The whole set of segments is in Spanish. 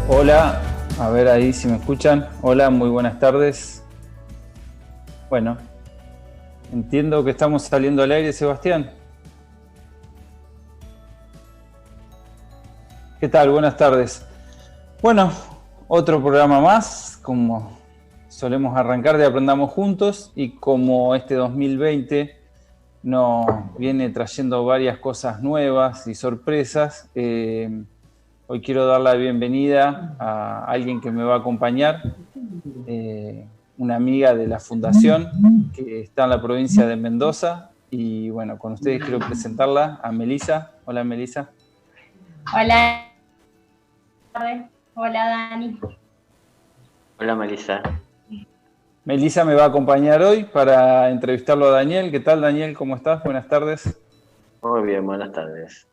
Hola, a ver ahí si me escuchan. Hola, muy buenas tardes. Bueno, entiendo que estamos saliendo al aire, Sebastián. ¿Qué tal? Buenas tardes. Bueno, otro programa más, como solemos arrancar de Aprendamos Juntos, y como este 2020 nos viene trayendo varias cosas nuevas y sorpresas, hoy quiero dar la bienvenida a alguien que me va a acompañar, una amiga de la Fundación que está en la provincia de Mendoza. Y bueno, con ustedes quiero presentarla a Melisa. Hola, Melisa. Hola, hola Dani. Hola Melissa. Melisa me va a acompañar hoy para entrevistarlo a Daniel. ¿Qué tal, Daniel? ¿Cómo estás? Buenas tardes. Muy bien, buenas tardes.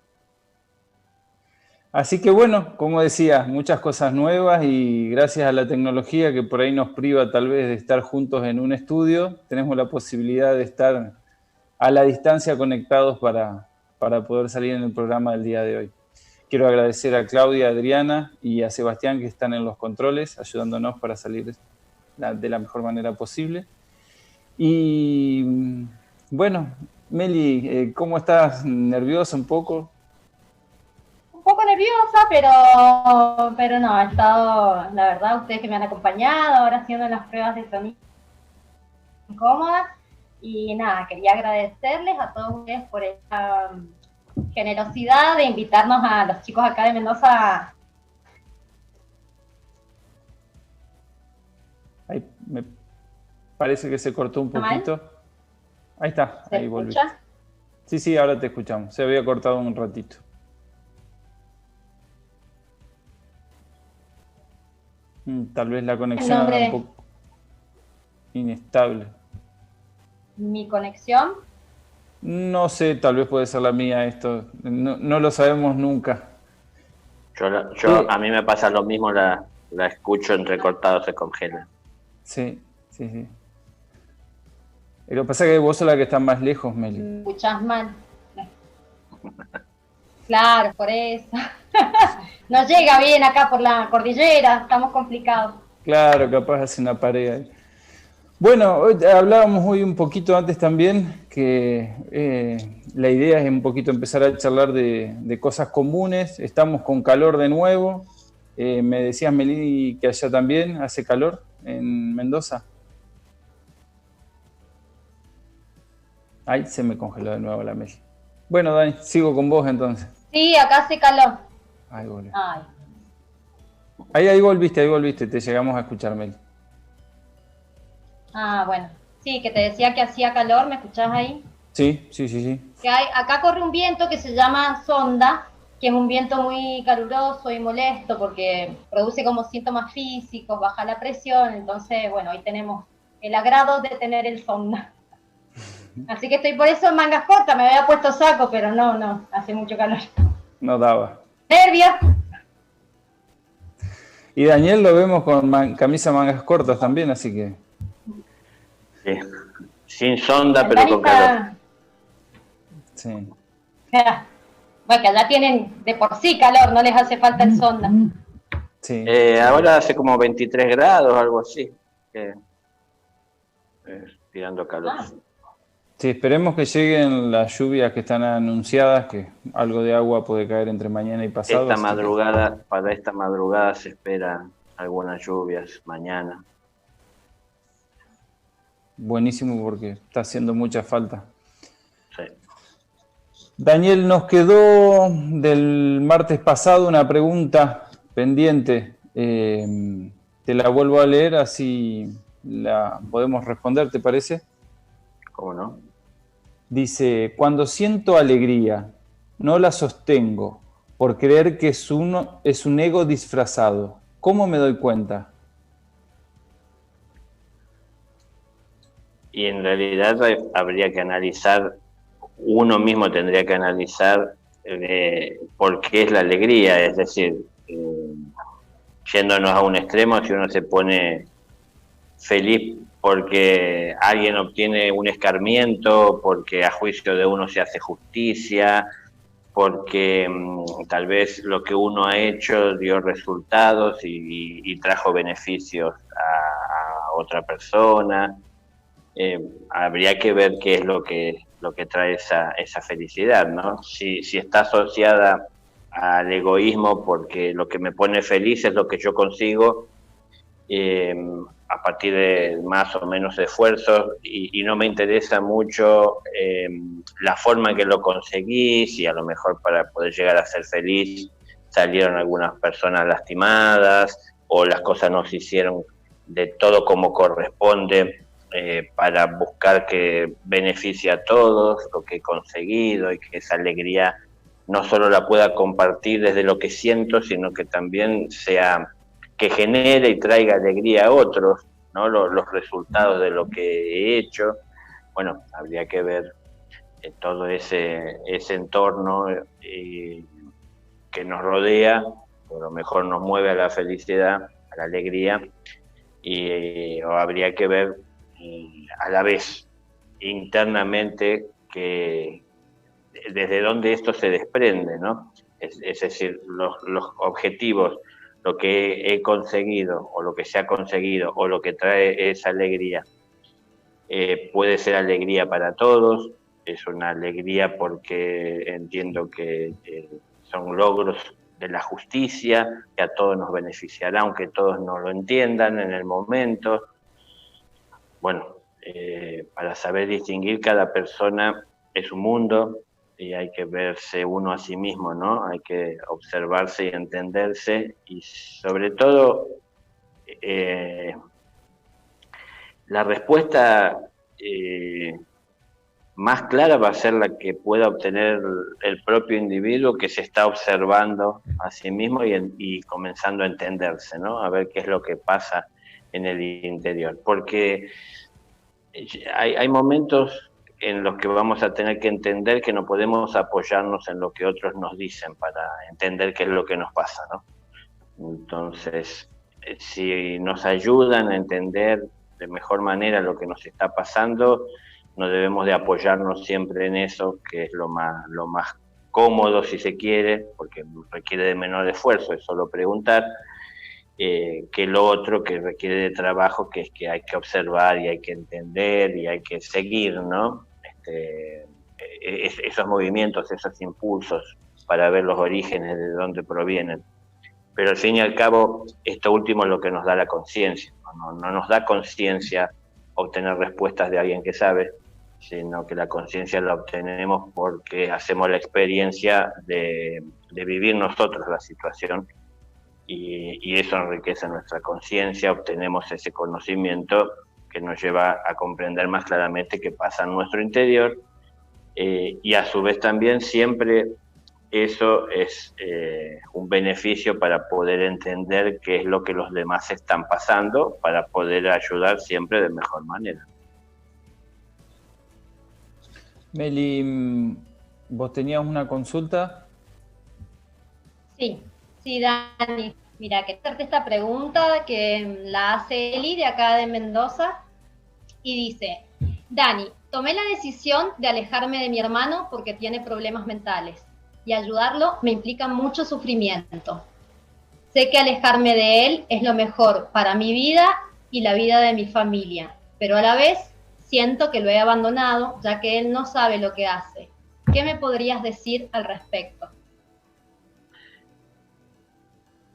Así que bueno, como decía, muchas cosas nuevas y gracias a la tecnología que por ahí nos priva tal vez de estar juntos en un estudio, tenemos la posibilidad de estar a la distancia conectados para poder salir en el programa del día de hoy. Quiero agradecer a Claudia, Adriana y a Sebastián que están en los controles, ayudándonos para salir de la mejor manera posible. Y bueno, Meli, ¿cómo estás? ¿Nerviosa un poco? Un poco nerviosa, pero no, he estado, la verdad, ustedes que me han acompañado, ahora haciendo las pruebas de sonido incómodas. Y nada, quería agradecerles a todos ustedes por esta generosidad de invitarnos a los chicos acá de Mendoza. Ahí me parece que se cortó un ¿Mal? poquito. Ahí está, ¿Se ahí volviste. escucha? Sí, ahora te escuchamos. Se había cortado un ratito. Tal vez la El conexión anda un nombre, poco inestable. mi conexión. No sé, tal vez puede ser la mía esto. No lo sabemos nunca. A mí me pasa lo mismo, la escucho entrecortado, se congela. Sí. Lo que pasa es que vos sos la que está más lejos, Meli. ¿Me escuchás mal? Claro, por eso. No llega bien acá por la cordillera, estamos complicados. Claro, capaz hace una pared ahí. Bueno, hablábamos hoy un poquito antes también que la idea es un poquito empezar a charlar de cosas comunes. Estamos con calor de nuevo. Me decías, Meli, que allá también hace calor en Mendoza. Ay, se me congeló de nuevo la Meli. Bueno, Dani, sigo con vos entonces. Sí, acá hace calor. Ahí volví. Ay. Ahí volviste, te llegamos a escuchar, Meli. Ah, bueno. Sí, que te decía que hacía calor, ¿me escuchás ahí? Sí. Que acá corre un viento que se llama sonda, que es un viento muy caluroso y molesto porque produce como síntomas físicos, baja la presión, entonces, bueno, hoy tenemos el agrado de tener el sonda. Así que estoy por eso en mangas cortas, me había puesto saco, pero no, hace mucho calor. No daba. ¡Nervios! Y Daniel lo vemos con camisa mangas cortas también, así que... Sí. Sin sonda, pero con calor. Sí. Bueno, que allá tienen de por sí calor, no les hace falta el sonda. Sí. Ahora hace como 23 grados, algo así. Tirando calor. Sí, esperemos que lleguen las lluvias que están anunciadas, que algo de agua puede caer entre mañana y pasado. Para esta madrugada se esperan algunas lluvias mañana. Buenísimo, porque está haciendo mucha falta. Sí. Daniel, nos quedó del martes pasado una pregunta pendiente. Te la vuelvo a leer, así la podemos responder, ¿te parece? ¿Cómo no? Dice, cuando siento alegría, no la sostengo por creer que es un ego disfrazado. ¿Cómo me doy cuenta? Y en realidad habría que analizar, uno mismo tendría que analizar por qué es la alegría, es decir, yéndonos a un extremo, si uno se pone feliz porque alguien obtiene un escarmiento, porque a juicio de uno se hace justicia, porque tal vez lo que uno ha hecho dio resultados y trajo beneficios a otra persona. Habría que ver qué es lo que trae esa felicidad, ¿no? Si está asociada al egoísmo, porque lo que me pone feliz es lo que yo consigo a partir de más o menos esfuerzos, y no me interesa mucho la forma en que lo conseguí, si a lo mejor para poder llegar a ser feliz salieron algunas personas lastimadas, o las cosas no se hicieron de todo como corresponde, para buscar que beneficie a todos lo que he conseguido, y que esa alegría no solo la pueda compartir desde lo que siento, sino que también sea, que genere y traiga alegría a otros, ¿no? Los resultados de lo que he hecho. Bueno, habría que ver todo ese entorno que nos rodea, o a lo mejor nos mueve a la felicidad, a la alegría, o habría que ver a la vez internamente que desde dónde esto se desprende, ¿no? Es decir, los objetivos, lo que he conseguido, o lo que se ha conseguido, o lo que trae esa alegría, puede ser alegría para todos. Es una alegría porque entiendo que son logros de la justicia, que a todos nos beneficiará, aunque todos no lo entiendan en el momento. Bueno, para saber distinguir, cada persona es un mundo, y hay que verse uno a sí mismo, ¿no? Hay que observarse y entenderse, y sobre todo la respuesta más clara va a ser la que pueda obtener el propio individuo, que se está observando a sí mismo y comenzando a entenderse, ¿no? A ver qué es lo que pasa en el interior, porque hay momentos en los que vamos a tener que entender que no podemos apoyarnos en lo que otros nos dicen para entender qué es lo que nos pasa, ¿no? Entonces, si nos ayudan a entender de mejor manera lo que nos está pasando, no debemos de apoyarnos siempre en eso, que es lo más cómodo, si se quiere, porque requiere de menor esfuerzo, es solo preguntar, que lo otro que requiere de trabajo, que es que hay que observar y hay que entender y hay que seguir, ¿no? Esos movimientos, esos impulsos, para ver los orígenes de dónde provienen. Pero al fin y al cabo, esto último es lo que nos da la conciencia. No nos da conciencia obtener respuestas de alguien que sabe, sino que la conciencia la obtenemos porque hacemos la experiencia de vivir nosotros la situación, y eso enriquece nuestra conciencia, obtenemos ese conocimiento que nos lleva a comprender más claramente qué pasa en nuestro interior, y a su vez también siempre eso es un beneficio para poder entender qué es lo que los demás están pasando, para poder ayudar siempre de mejor manera. Meli, ¿vos tenías una consulta? Sí, Dani. Mira, que hacerte esta pregunta que la hace Eli de acá de Mendoza, y dice: Dani, tomé la decisión de alejarme de mi hermano porque tiene problemas mentales, y ayudarlo me implica mucho sufrimiento. Sé que alejarme de él es lo mejor para mi vida y la vida de mi familia, pero a la vez siento que lo he abandonado, ya que él no sabe lo que hace. ¿Qué me podrías decir al respecto?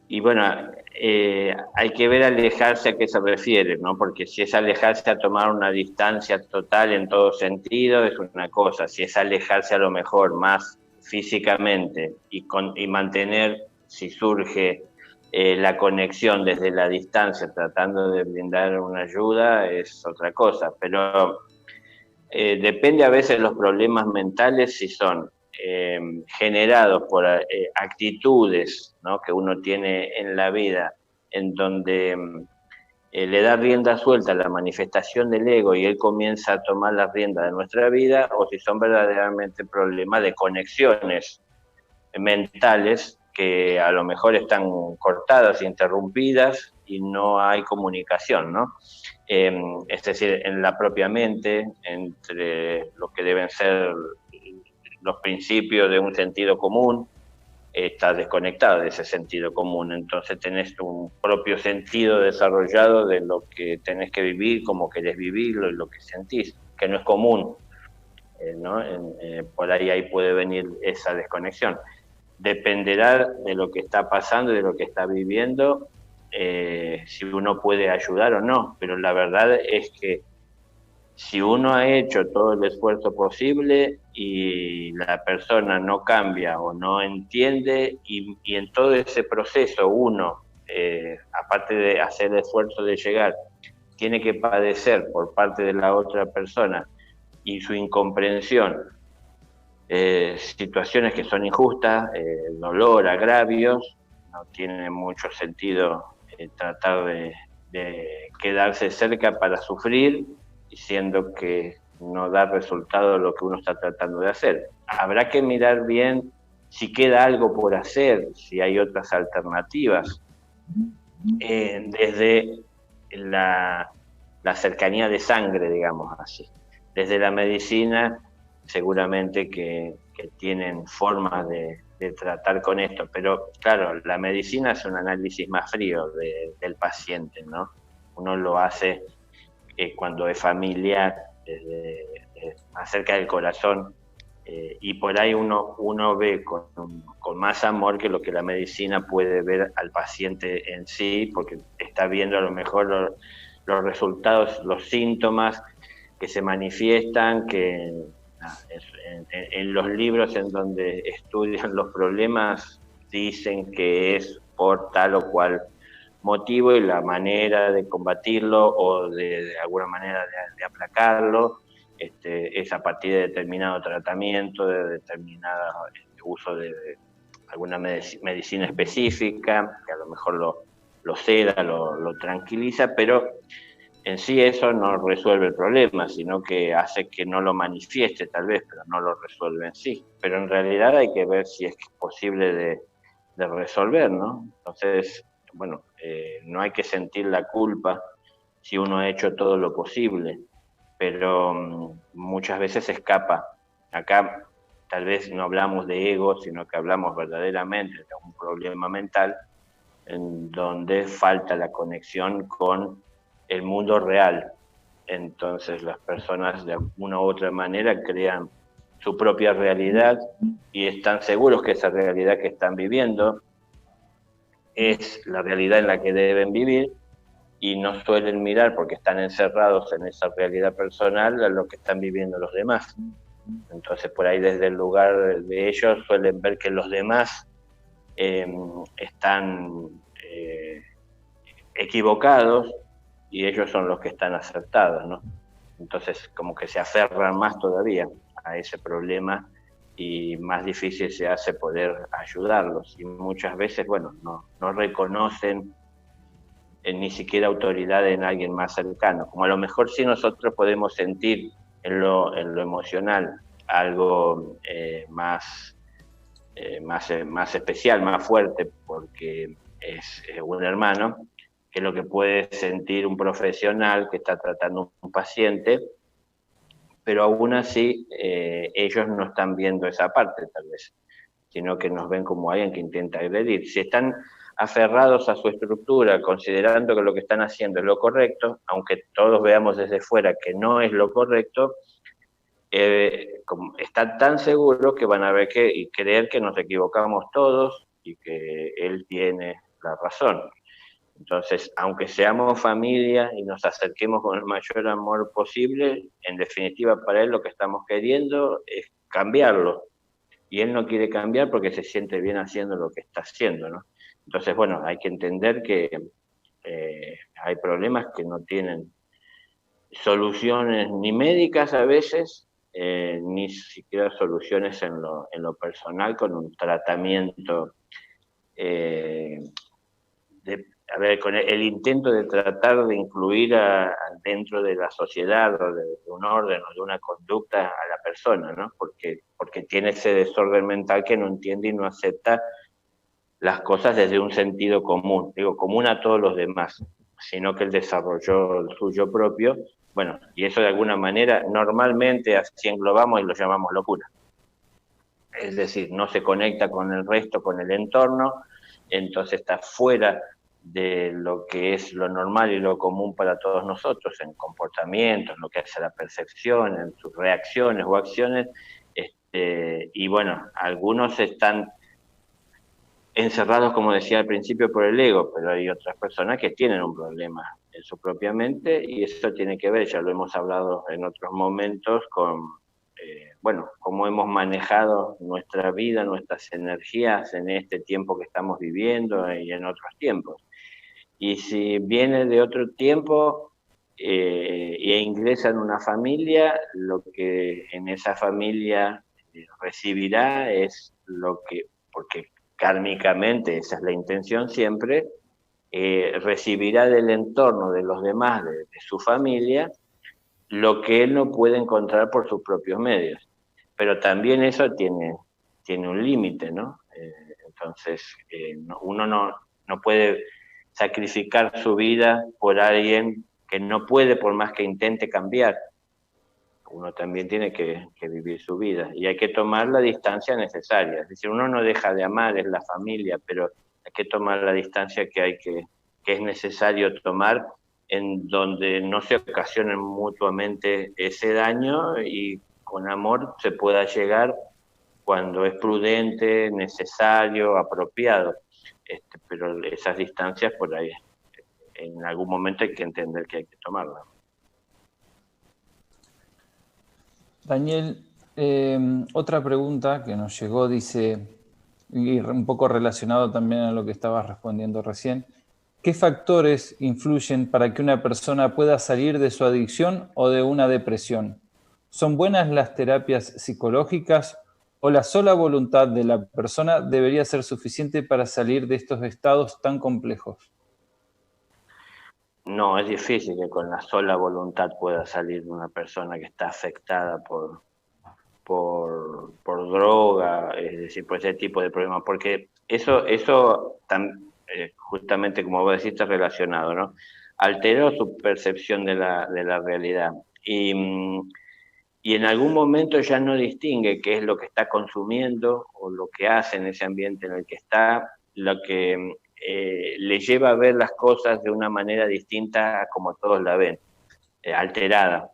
Y bueno, hay que ver alejarse a qué se refiere, ¿no? Porque si es alejarse a tomar una distancia total en todo sentido, es una cosa. Si es alejarse a lo mejor más físicamente y mantener, si surge la conexión desde la distancia, tratando de brindar una ayuda, es otra cosa. Pero depende a veces los problemas mentales, si son generados por actitudes, ¿no?, que uno tiene en la vida, en donde le da rienda suelta a la manifestación del ego y él comienza a tomar la rienda de nuestra vida, o si son verdaderamente problemas de conexiones mentales que a lo mejor están cortadas, interrumpidas, y no hay comunicación, ¿no? Es decir, en la propia mente, entre lo que deben ser los principios de un sentido común, estás desconectado de ese sentido común, entonces tenés un propio sentido desarrollado de lo que tenés que vivir, cómo querés vivirlo y lo que sentís, que no es común, ¿no? Por ahí puede venir esa desconexión. Dependerá de lo que está pasando y de lo que está viviendo, si uno puede ayudar o no, pero la verdad es que si uno ha hecho todo el esfuerzo posible y la persona no cambia o no entiende, y en todo ese proceso uno, aparte de hacer el esfuerzo de llegar, tiene que padecer por parte de la otra persona y su incomprensión, situaciones que son injustas, dolor, agravios, no tiene mucho sentido tratar de quedarse cerca para sufrir, siendo que no da resultado lo que uno está tratando de hacer. Habrá que mirar bien si queda algo por hacer, si hay otras alternativas, desde la cercanía de sangre, digamos así. Desde la medicina, seguramente que tienen formas de tratar con esto, pero claro, la medicina es un análisis más frío del paciente, ¿no? Uno lo hace cuando es familiar, acerca del corazón, y por ahí uno ve con más amor que lo que la medicina puede ver al paciente en sí, porque está viendo a lo mejor los resultados, los síntomas que se manifiestan, que en los libros en donde estudian los problemas dicen que es por tal o cual motivo, y la manera de combatirlo o de alguna manera de aplacarlo es a partir de determinado tratamiento, de determinado uso de alguna medicina específica, que a lo mejor lo seda, lo tranquiliza, pero en sí eso no resuelve el problema, sino que hace que no lo manifieste tal vez, pero no lo resuelve en sí. Pero en realidad hay que ver si es posible de resolver, ¿no? Entonces, bueno, no hay que sentir la culpa si uno ha hecho todo lo posible, pero muchas veces se escapa. Acá tal vez no hablamos de ego, sino que hablamos verdaderamente de un problema mental en donde falta la conexión con el mundo real. Entonces las personas de una u otra manera crean su propia realidad y están seguros que esa realidad que están viviendo es la realidad en la que deben vivir, y no suelen mirar, porque están encerrados en esa realidad personal, a lo que están viviendo los demás. Entonces por ahí desde el lugar de ellos suelen ver que los demás están equivocados y ellos son los que están acertados, ¿no? Entonces como que se aferran más todavía a ese problema y más difícil se hace poder ayudarlos, y muchas veces, bueno, no reconocen ni siquiera autoridad en alguien más cercano, como a lo mejor sí nosotros podemos sentir en lo emocional algo más especial, más fuerte, porque es un hermano, que es lo que puede sentir un profesional que está tratando un paciente, pero aún así ellos no están viendo esa parte tal vez, sino que nos ven como alguien que intenta agredir. Si están aferrados a su estructura, considerando que lo que están haciendo es lo correcto, aunque todos veamos desde fuera que no es lo correcto, están tan seguros que van a ver y creer que nos equivocamos todos y que él tiene la razón. Entonces, aunque seamos familia y nos acerquemos con el mayor amor posible, en definitiva para él lo que estamos queriendo es cambiarlo. Y él no quiere cambiar porque se siente bien haciendo lo que está haciendo, ¿no? Entonces, bueno, hay que entender que hay problemas que no tienen soluciones ni médicas a veces, ni siquiera soluciones en lo personal con un tratamiento con el intento de tratar de incluir dentro de la sociedad o de un orden o de una conducta a la persona, ¿no? Porque tiene ese desorden mental que no entiende y no acepta las cosas desde un sentido común, digo, común a todos los demás, sino que él desarrolló el suyo propio. Bueno, y eso de alguna manera normalmente así englobamos y lo llamamos locura. es decir, no se conecta con el resto, con el entorno, entonces está fuera de lo que es lo normal y lo común para todos nosotros, en comportamientos, lo que hace la percepción, en sus reacciones o acciones, y bueno, algunos están encerrados, como decía al principio, por el ego, pero hay otras personas que tienen un problema en su propia mente y eso tiene que ver, ya lo hemos hablado en otros momentos, con, bueno, cómo hemos manejado nuestra vida, nuestras energías en este tiempo que estamos viviendo y en otros tiempos. Y si viene de otro tiempo e ingresa en una familia, lo que en esa familia recibirá es lo que, porque kármicamente esa es la intención siempre, recibirá del entorno de los demás, de su familia, lo que él no puede encontrar por sus propios medios. Pero también eso tiene un límite, ¿no? Entonces, uno no puede sacrificar su vida por alguien que no puede, por más que intente cambiar. Uno también tiene que vivir su vida y hay que tomar la distancia necesaria. Es decir, uno no deja de amar, es la familia, pero hay que tomar la distancia que es necesario tomar, en donde no se ocasionen mutuamente ese daño y con amor se pueda llegar cuando es prudente, necesario, apropiado. Pero esas distancias por ahí, en algún momento hay que entender que hay que tomarlas. Daniel, otra pregunta que nos llegó dice, y un poco relacionado también a lo que estabas respondiendo recién, ¿qué factores influyen para que una persona pueda salir de su adicción o de una depresión? ¿Son buenas las terapias psicológicas o la sola voluntad de la persona debería ser suficiente para salir de estos estados tan complejos? No, es difícil que con la sola voluntad pueda salir de una persona que está afectada por droga, es decir, por ese tipo de problemas, porque eso justamente como vos decís, está relacionado, ¿no? Alteró su percepción de la realidad y en algún momento ya no distingue qué es lo que está consumiendo o lo que hace en ese ambiente en el que está, lo que le lleva a ver las cosas de una manera distinta a como todos la ven, alterada.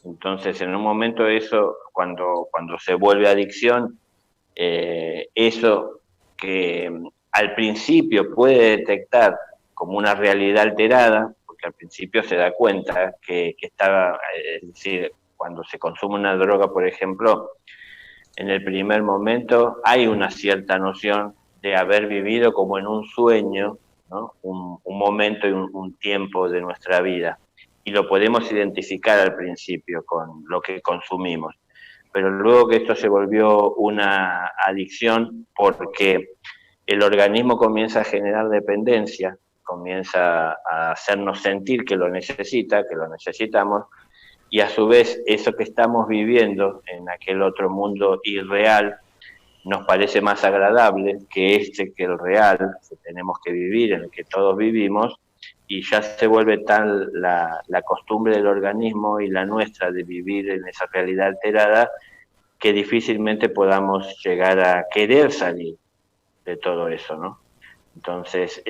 Entonces, en un momento eso, cuando se vuelve adicción, eso que al principio puede detectar como una realidad alterada, porque al principio se da cuenta que estaba, es decir, cuando se consume una droga, por ejemplo, en el primer momento hay una cierta noción de haber vivido como en un sueño, ¿no? Un momento y un tiempo de nuestra vida. Y lo podemos identificar al principio con lo que consumimos. Pero luego que esto se volvió una adicción porque el organismo comienza a generar dependencia, comienza a hacernos sentir que lo necesita, que lo necesitamos, y a su vez eso que estamos viviendo en aquel otro mundo irreal nos parece más agradable que el real que tenemos que vivir, en el que todos vivimos, y ya se vuelve tal la costumbre del organismo y la nuestra de vivir en esa realidad alterada que difícilmente podamos llegar a querer salir de todo eso, ¿no? Entonces,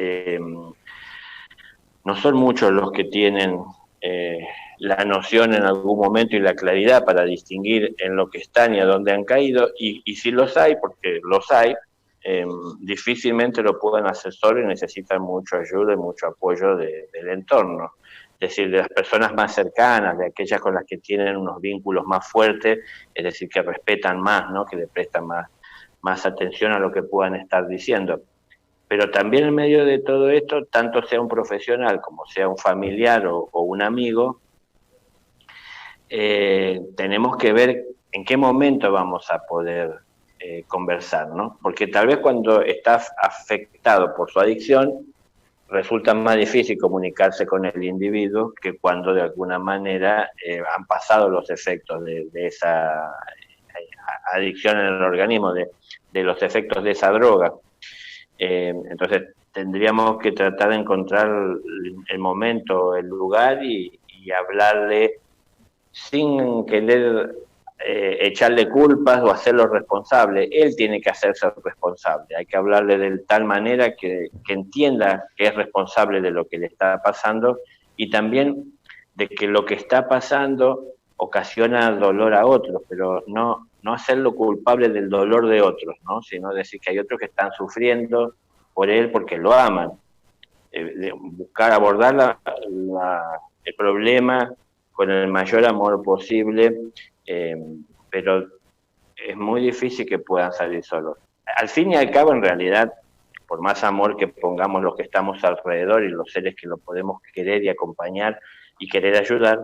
no son muchos los que tienen la noción en algún momento y la claridad para distinguir en lo que están y a dónde han caído, y si los hay, porque los hay, difícilmente lo pueden hacer solo y necesitan mucha ayuda y mucho apoyo del entorno, es decir, de las personas más cercanas, de aquellas con las que tienen unos vínculos más fuertes, es decir, que respetan más, ¿no? Que le prestan más atención a lo que puedan estar diciendo. Pero también en medio de todo esto, tanto sea un profesional como sea un familiar o un amigo, tenemos que ver en qué momento vamos a poder conversar, ¿no? Porque tal vez cuando estás afectado por su adicción, resulta más difícil comunicarse con el individuo que cuando de alguna manera han pasado los efectos de esa adicción en el organismo, de los efectos de esa droga. Entonces tendríamos que tratar de encontrar el momento, el lugar y hablarle sin querer echarle culpas o hacerlo responsable. Él tiene que hacerse responsable. Hay que hablarle de tal manera que entienda que es responsable de lo que le está pasando y también de que lo que está pasando ocasiona dolor a otros, pero no hacerlo culpable del dolor de otros, ¿no? Sino decir que hay otros que están sufriendo por él porque lo aman. Buscar abordar el problema con el mayor amor posible, pero es muy difícil que puedan salir solos. Al fin y al cabo, en realidad, por más amor que pongamos los que estamos alrededor y los seres que lo podemos querer y acompañar y querer ayudar,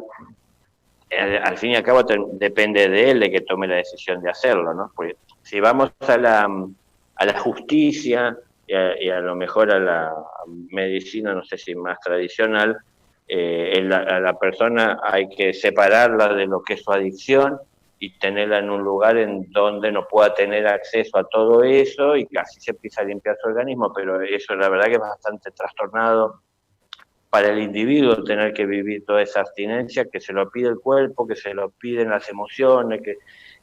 al fin y al cabo depende de él de que tome la decisión de hacerlo, ¿no? Porque si vamos a la justicia y a lo mejor a la medicina, no sé si más tradicional, a la persona hay que separarla de lo que es su adicción y tenerla en un lugar en donde no pueda tener acceso a todo eso y casi se empieza a limpiar su organismo, pero eso la verdad que es bastante trastornado para el individuo tener que vivir toda esa abstinencia, que se lo pide el cuerpo, que se lo piden las emociones,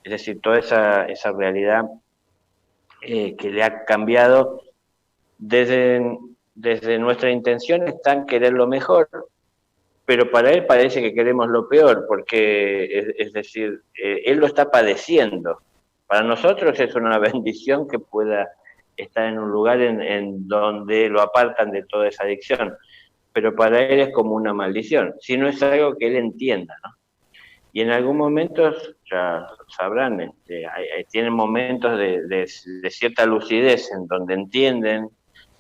es decir, toda esa realidad que le ha cambiado. Desde nuestra intención está en querer lo mejor, pero para él parece que queremos lo peor, porque es decir, él lo está padeciendo. Para nosotros es una bendición que pueda estar en un lugar en donde lo apartan de toda esa adicción, pero para él es como una maldición, si no es algo que él entienda, ¿no? Y en algún momento, ya sabrán, tienen momentos de cierta lucidez en donde entienden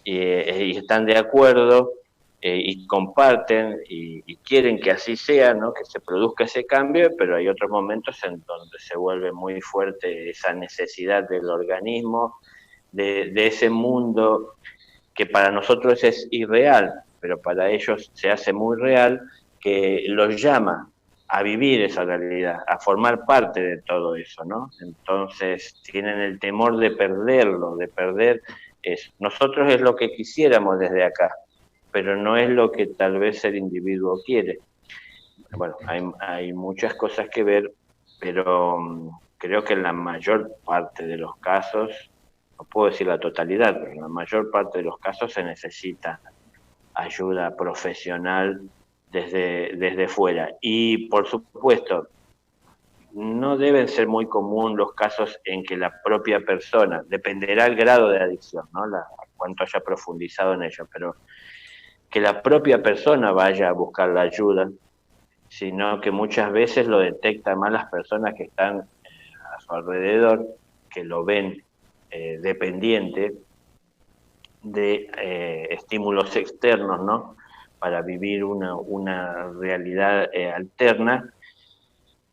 y están de acuerdo y comparten y quieren que así sea, ¿no? Que se produzca ese cambio, pero hay otros momentos en donde se vuelve muy fuerte esa necesidad del organismo, de ese mundo que para nosotros es irreal, pero para ellos se hace muy real, que los llama a vivir esa realidad, a formar parte de todo eso, ¿no? Entonces tienen el temor de perderlo, de perder eso. Nosotros es lo que quisiéramos desde acá, pero no es lo que tal vez el individuo quiere. Bueno, hay muchas cosas que ver, pero creo que en la mayor parte de los casos, no puedo decir la totalidad, pero en la mayor parte de los casos se necesita ayuda profesional desde fuera. Y por supuesto, no deben ser muy común los casos en que la propia persona, dependerá el grado de adicción, ¿no? Cuánto haya profundizado en ello, pero que la propia persona vaya a buscar la ayuda, sino que muchas veces lo detectan más las personas que están a su alrededor, que lo ven dependiente de estímulos externos, ¿no? Para vivir una realidad alterna,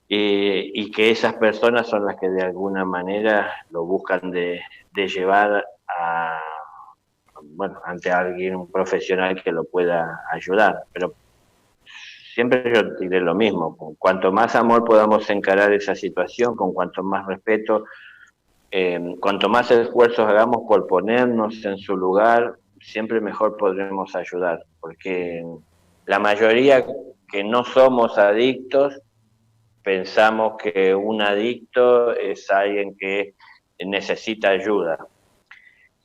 y que esas personas son las que de alguna manera lo buscan de llevar ante alguien, un profesional que lo pueda ayudar. Pero siempre yo diré lo mismo, con cuanto más amor podamos encarar esa situación, con cuanto más respeto, cuanto más esfuerzos hagamos por ponernos en su lugar, siempre mejor podremos ayudar, porque la mayoría que no somos adictos, pensamos que un adicto es alguien que necesita ayuda.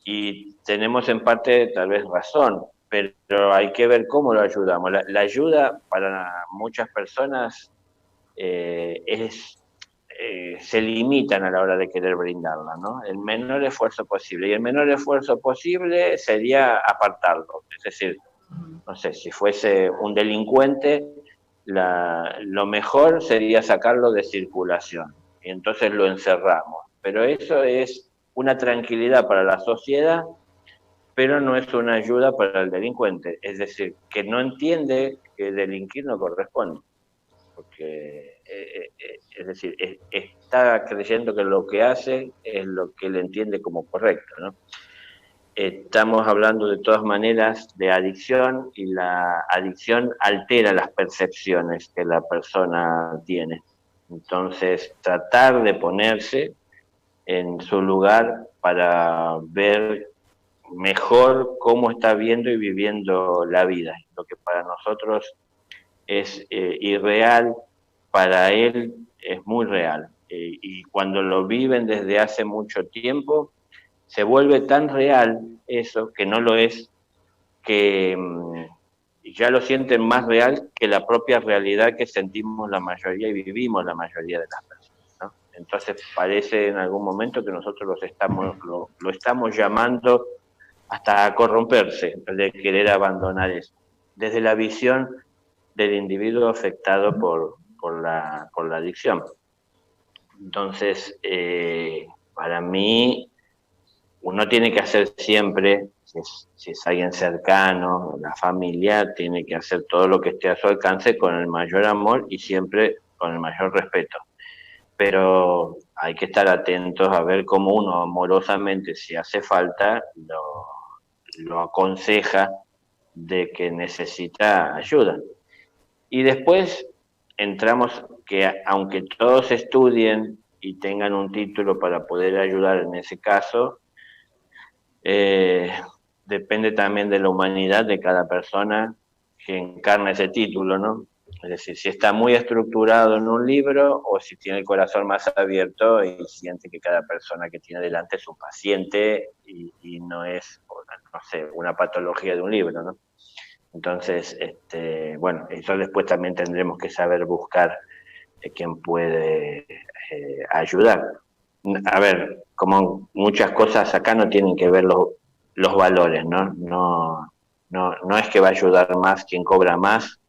Y tenemos en parte tal vez razón, pero hay que ver cómo lo ayudamos. La ayuda para muchas personas se limitan a la hora de querer brindarla, ¿no? El menor esfuerzo posible. Y el menor esfuerzo posible sería apartarlo. Es decir, no sé, si fuese un delincuente, lo mejor sería sacarlo de circulación. Y entonces lo encerramos. Pero eso es una tranquilidad para la sociedad, pero no es una ayuda para el delincuente. Es decir, que no entiende que delinquir no corresponde. Porque, es decir, está creyendo que lo que hace es lo que él entiende como correcto, ¿no? Estamos hablando de todas maneras de adicción, y la adicción altera las percepciones que la persona tiene. Entonces, tratar de ponerse en su lugar para ver mejor cómo está viendo y viviendo la vida. Lo que para nosotros es irreal, para él es muy real. y cuando lo viven desde hace mucho tiempo, se vuelve tan real eso, que no lo es, que ya lo sienten más real que la propia realidad que sentimos la mayoría y vivimos la mayoría de las personas, ¿no? Entonces parece en algún momento que nosotros lo estamos llamando hasta a corromperse, de querer abandonar eso, desde la visión del individuo afectado por la adicción. Entonces, para mí, uno tiene que hacer siempre, si es alguien cercano, la familia, tiene que hacer todo lo que esté a su alcance con el mayor amor y siempre con el mayor respeto. Pero hay que estar atentos a ver cómo uno amorosamente, si hace falta, lo aconseja de que necesita ayuda. Y después entramos que aunque todos estudien y tengan un título para poder ayudar en ese caso, depende también de la humanidad de cada persona que encarna ese título, ¿no? Es decir, si está muy estructurado en un libro o si tiene el corazón más abierto y siente que cada persona que tiene delante es un paciente y no es, no sé, una patología de un libro, ¿no? Entonces, bueno, eso después también tendremos que saber buscar quién puede ayudar. A ver, como muchas cosas acá no tienen que ver los valores, ¿no? No es que va a ayudar más quien cobra más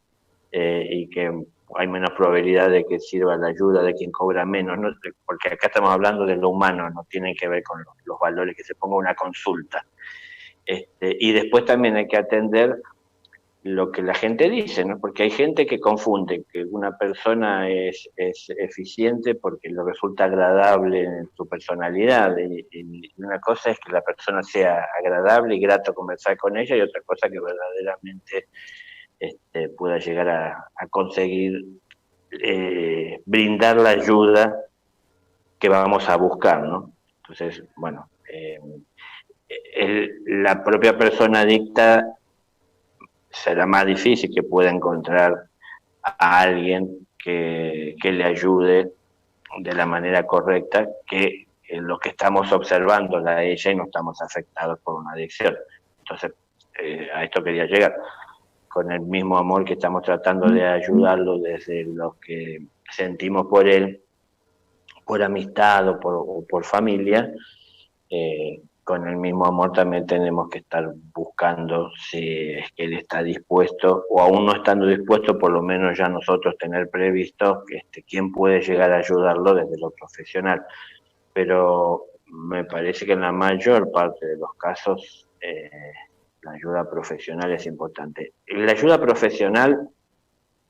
y que hay menos probabilidad de que sirva la ayuda de quien cobra menos, ¿no? Porque acá estamos hablando de lo humano, no tiene que ver con los valores, que se ponga una consulta. Y después también hay que atender lo que la gente dice, ¿no? Porque hay gente que confunde que una persona es eficiente porque le resulta agradable en su personalidad, y una cosa es que la persona sea agradable y grato conversar con ella, y otra cosa que verdaderamente pueda llegar a conseguir brindar la ayuda que vamos a buscar, ¿no? Entonces, bueno, la propia persona adicta será más difícil que pueda encontrar a alguien que le ayude de la manera correcta, que lo que estamos observándola a ella y no estamos afectados por una adicción. Entonces, a esto quería llegar. Con el mismo amor que estamos tratando de ayudarlo desde lo que sentimos por él, por amistad o por familia, con el mismo amor también tenemos que estar buscando si es que él está dispuesto, o aún no estando dispuesto, por lo menos ya nosotros tener previsto quién puede llegar a ayudarlo desde lo profesional. Pero me parece que en la mayor parte de los casos la ayuda profesional es importante. La ayuda profesional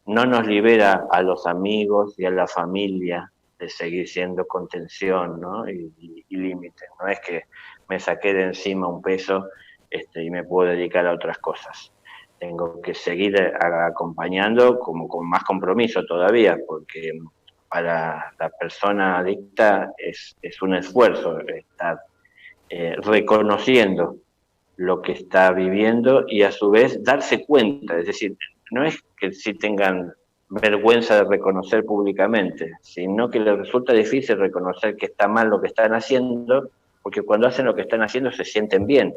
no nos libera a los amigos y a la familia de seguir siendo contención, ¿no? y límites. No es que me saqué de encima un peso y me puedo dedicar a otras cosas. Tengo que seguir acompañando como con más compromiso todavía, porque para la persona adicta es un esfuerzo estar reconociendo lo que está viviendo y a su vez darse cuenta. Es decir, no es que sí tengan vergüenza de reconocer públicamente, sino que les resulta difícil reconocer que está mal lo que están haciendo, porque cuando hacen lo que están haciendo se sienten bien.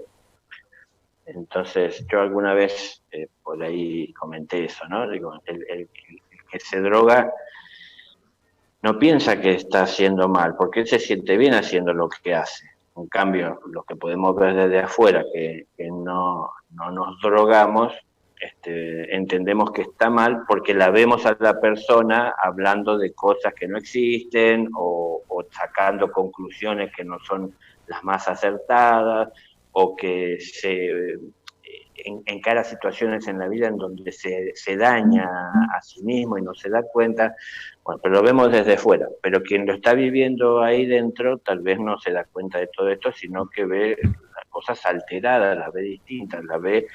Entonces, yo alguna vez por ahí comenté eso, ¿no? Digo, el que se droga no piensa que está haciendo mal, porque él se siente bien haciendo lo que hace. En cambio, lo que podemos ver desde afuera, que no nos drogamos, entendemos que está mal porque la vemos a la persona hablando de cosas que no existen o sacando conclusiones que no son las más acertadas, o que se encara situaciones en la vida en donde se daña a sí mismo y no se da cuenta. Bueno, pero lo vemos desde fuera, pero quien lo está viviendo ahí dentro tal vez no se da cuenta de todo esto, sino que ve las cosas alteradas, las ve distintas, las ve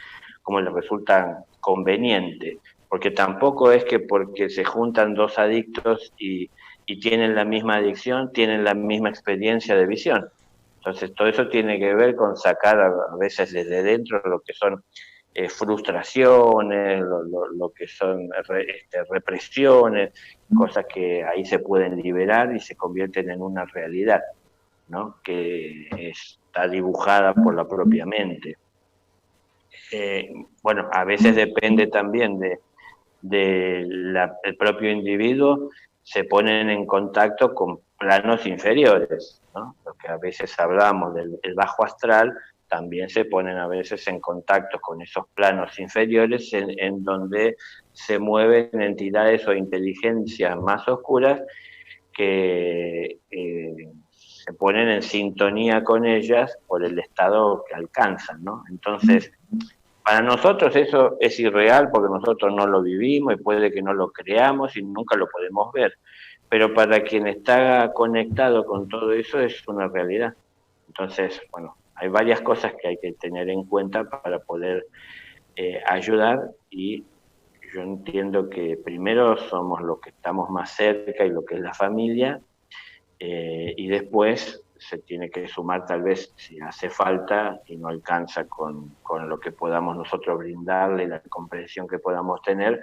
como le resultan convenientes, porque tampoco es que porque se juntan dos adictos y tienen la misma adicción, tienen la misma experiencia de visión. Entonces todo eso tiene que ver con sacar a veces desde dentro lo que son frustraciones, lo que son represiones, cosas que ahí se pueden liberar y se convierten en una realidad, ¿no? Que está dibujada por la propia mente. Bueno, a veces depende también del propio individuo, se ponen en contacto con planos inferiores, ¿no? Lo que a veces hablamos del bajo astral, también se ponen a veces en contacto con esos planos inferiores en donde se mueven entidades o inteligencias más oscuras que se ponen en sintonía con ellas por el estado que alcanzan, ¿no? Entonces, para nosotros eso es irreal porque nosotros no lo vivimos y puede que no lo creamos y nunca lo podemos ver. Pero para quien está conectado con todo eso es una realidad. Entonces, bueno, hay varias cosas que hay que tener en cuenta para poder ayudar, y yo entiendo que primero somos los que estamos más cerca y lo que es la familia, y después se tiene que sumar tal vez si hace falta y no alcanza con lo que podamos nosotros brindarle, la comprensión que podamos tener,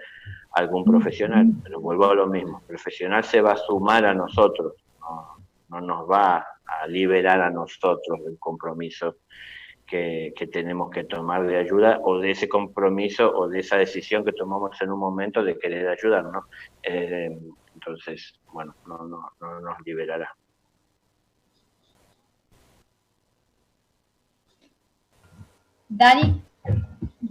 algún profesional. Pero vuelvo a lo mismo, el profesional se va a sumar a nosotros, no nos va a liberar a nosotros del compromiso que tenemos que tomar de ayuda, o de ese compromiso o de esa decisión que tomamos en un momento de querer ayudar, ¿no? Entonces, bueno, no nos liberará. Dani,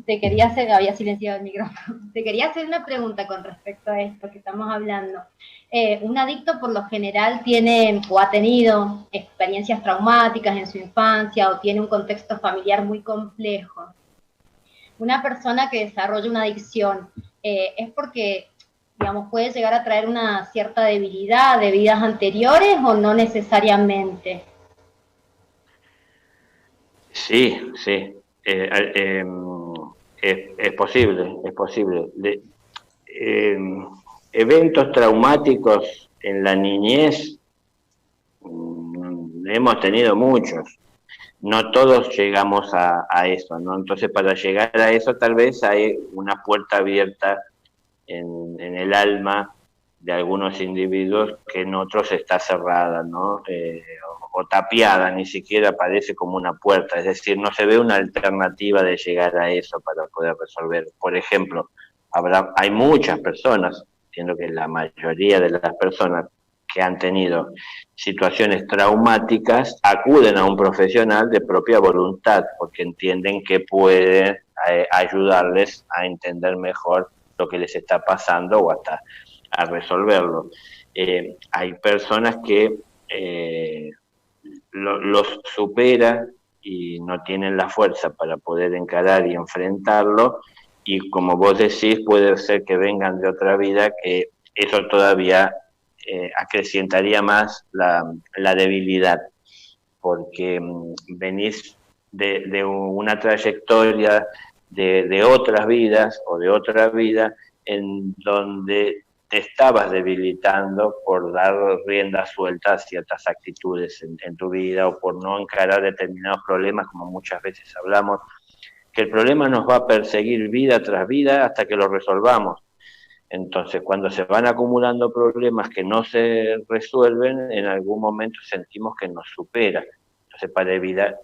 te quería hacer, había silenciado el micrófono, te quería hacer una pregunta con respecto a esto que estamos hablando. Un adicto por lo general tiene o ha tenido experiencias traumáticas en su infancia o tiene un contexto familiar muy complejo. Una persona que desarrolla una adicción es porque, digamos, puede llegar a traer una cierta debilidad de vidas anteriores o no necesariamente. Sí, sí. Es posible, es posible. Eventos traumáticos en la niñez hemos tenido muchos. No todos llegamos a eso, ¿no? Entonces, para llegar a eso tal vez hay una puerta abierta en el alma de algunos individuos que en otros está cerrada, ¿no? O tapiada, ni siquiera parece como una puerta, es decir, no se ve una alternativa de llegar a eso para poder resolver. Por ejemplo, hay muchas personas, siendo que la mayoría de las personas que han tenido situaciones traumáticas acuden a un profesional de propia voluntad, porque entienden que puede ayudarles a entender mejor lo que les está pasando o hasta a resolverlo. Hay personas que los superan y no tienen la fuerza para poder encarar y enfrentarlo, y como vos decís, puede ser que vengan de otra vida, que eso todavía acrecentaría más la debilidad, porque venís de una trayectoria de otras vidas o de otra vida en donde te estabas debilitando por dar rienda suelta a ciertas actitudes en tu vida, o por no encarar determinados problemas, como muchas veces hablamos, que el problema nos va a perseguir vida tras vida hasta que lo resolvamos. Entonces, cuando se van acumulando problemas que no se resuelven, en algún momento sentimos que nos supera. Entonces, para evitar,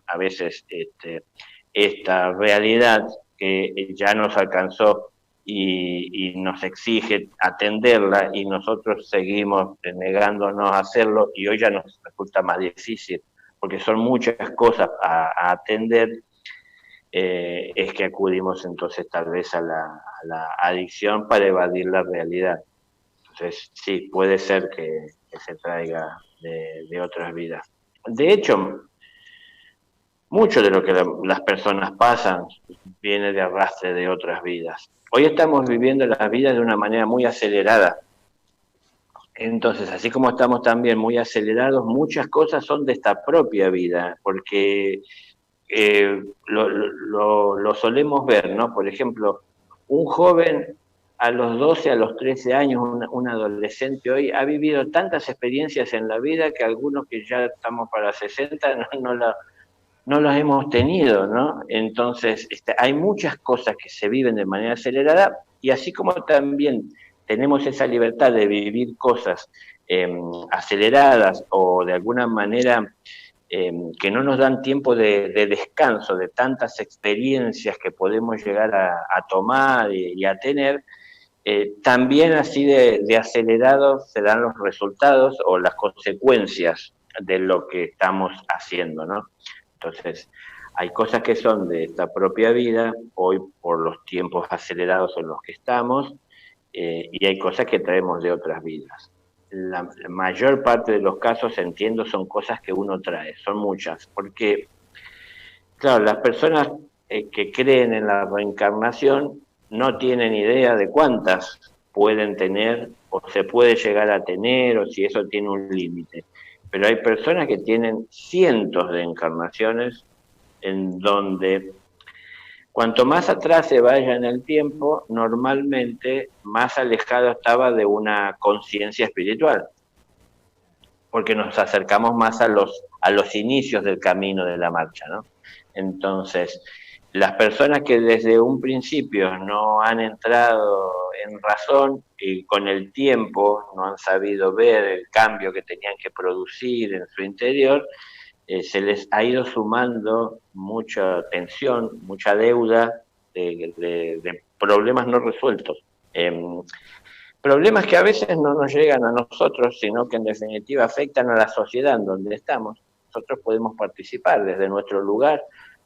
a veces esta realidad que ya nos alcanzó y nos exige atenderla, y nosotros seguimos negándonos a hacerlo, y hoy ya nos resulta más difícil, porque son muchas cosas a atender, es que acudimos entonces tal vez a la adicción para evadir la realidad. Entonces sí, puede ser que se traiga de otras vidas. De hecho, mucho de lo que las personas pasan viene de arrastre de otras vidas. Hoy estamos viviendo la vida de una manera muy acelerada. Entonces, así como estamos también muy acelerados, muchas cosas son de esta propia vida, porque lo solemos ver, ¿no? Por ejemplo, un joven a los 12, a los 13 años, un adolescente hoy, ha vivido tantas experiencias en la vida que algunos que ya estamos para 60 no los hemos tenido, ¿no? Entonces, hay muchas cosas que se viven de manera acelerada y así como también tenemos esa libertad de vivir cosas aceleradas o de alguna manera que no nos dan tiempo de descanso de tantas experiencias que podemos llegar a tomar y a tener, también así de acelerados se dan los resultados o las consecuencias de lo que estamos haciendo, ¿no? Entonces, hay cosas que son de esta propia vida, hoy por los tiempos acelerados en los que estamos, y hay cosas que traemos de otras vidas. La mayor parte de los casos, entiendo, son cosas que uno trae, son muchas, porque, claro, las personas que creen en la reencarnación no tienen idea de cuántas pueden tener o se puede llegar a tener o si eso tiene un límite. Pero hay personas que tienen cientos de encarnaciones en donde cuanto más atrás se vaya en el tiempo, normalmente más alejado estaba de una conciencia espiritual, porque nos acercamos más a los inicios del camino de la marcha, ¿no? Entonces, las personas que desde un principio no han entrado en razón y con el tiempo no han sabido ver el cambio que tenían que producir en su interior, se les ha ido sumando mucha tensión, mucha deuda de problemas no resueltos. Problemas que a veces no nos llegan a nosotros, sino que en definitiva afectan a la sociedad en donde estamos. Nosotros podemos participar desde nuestro lugar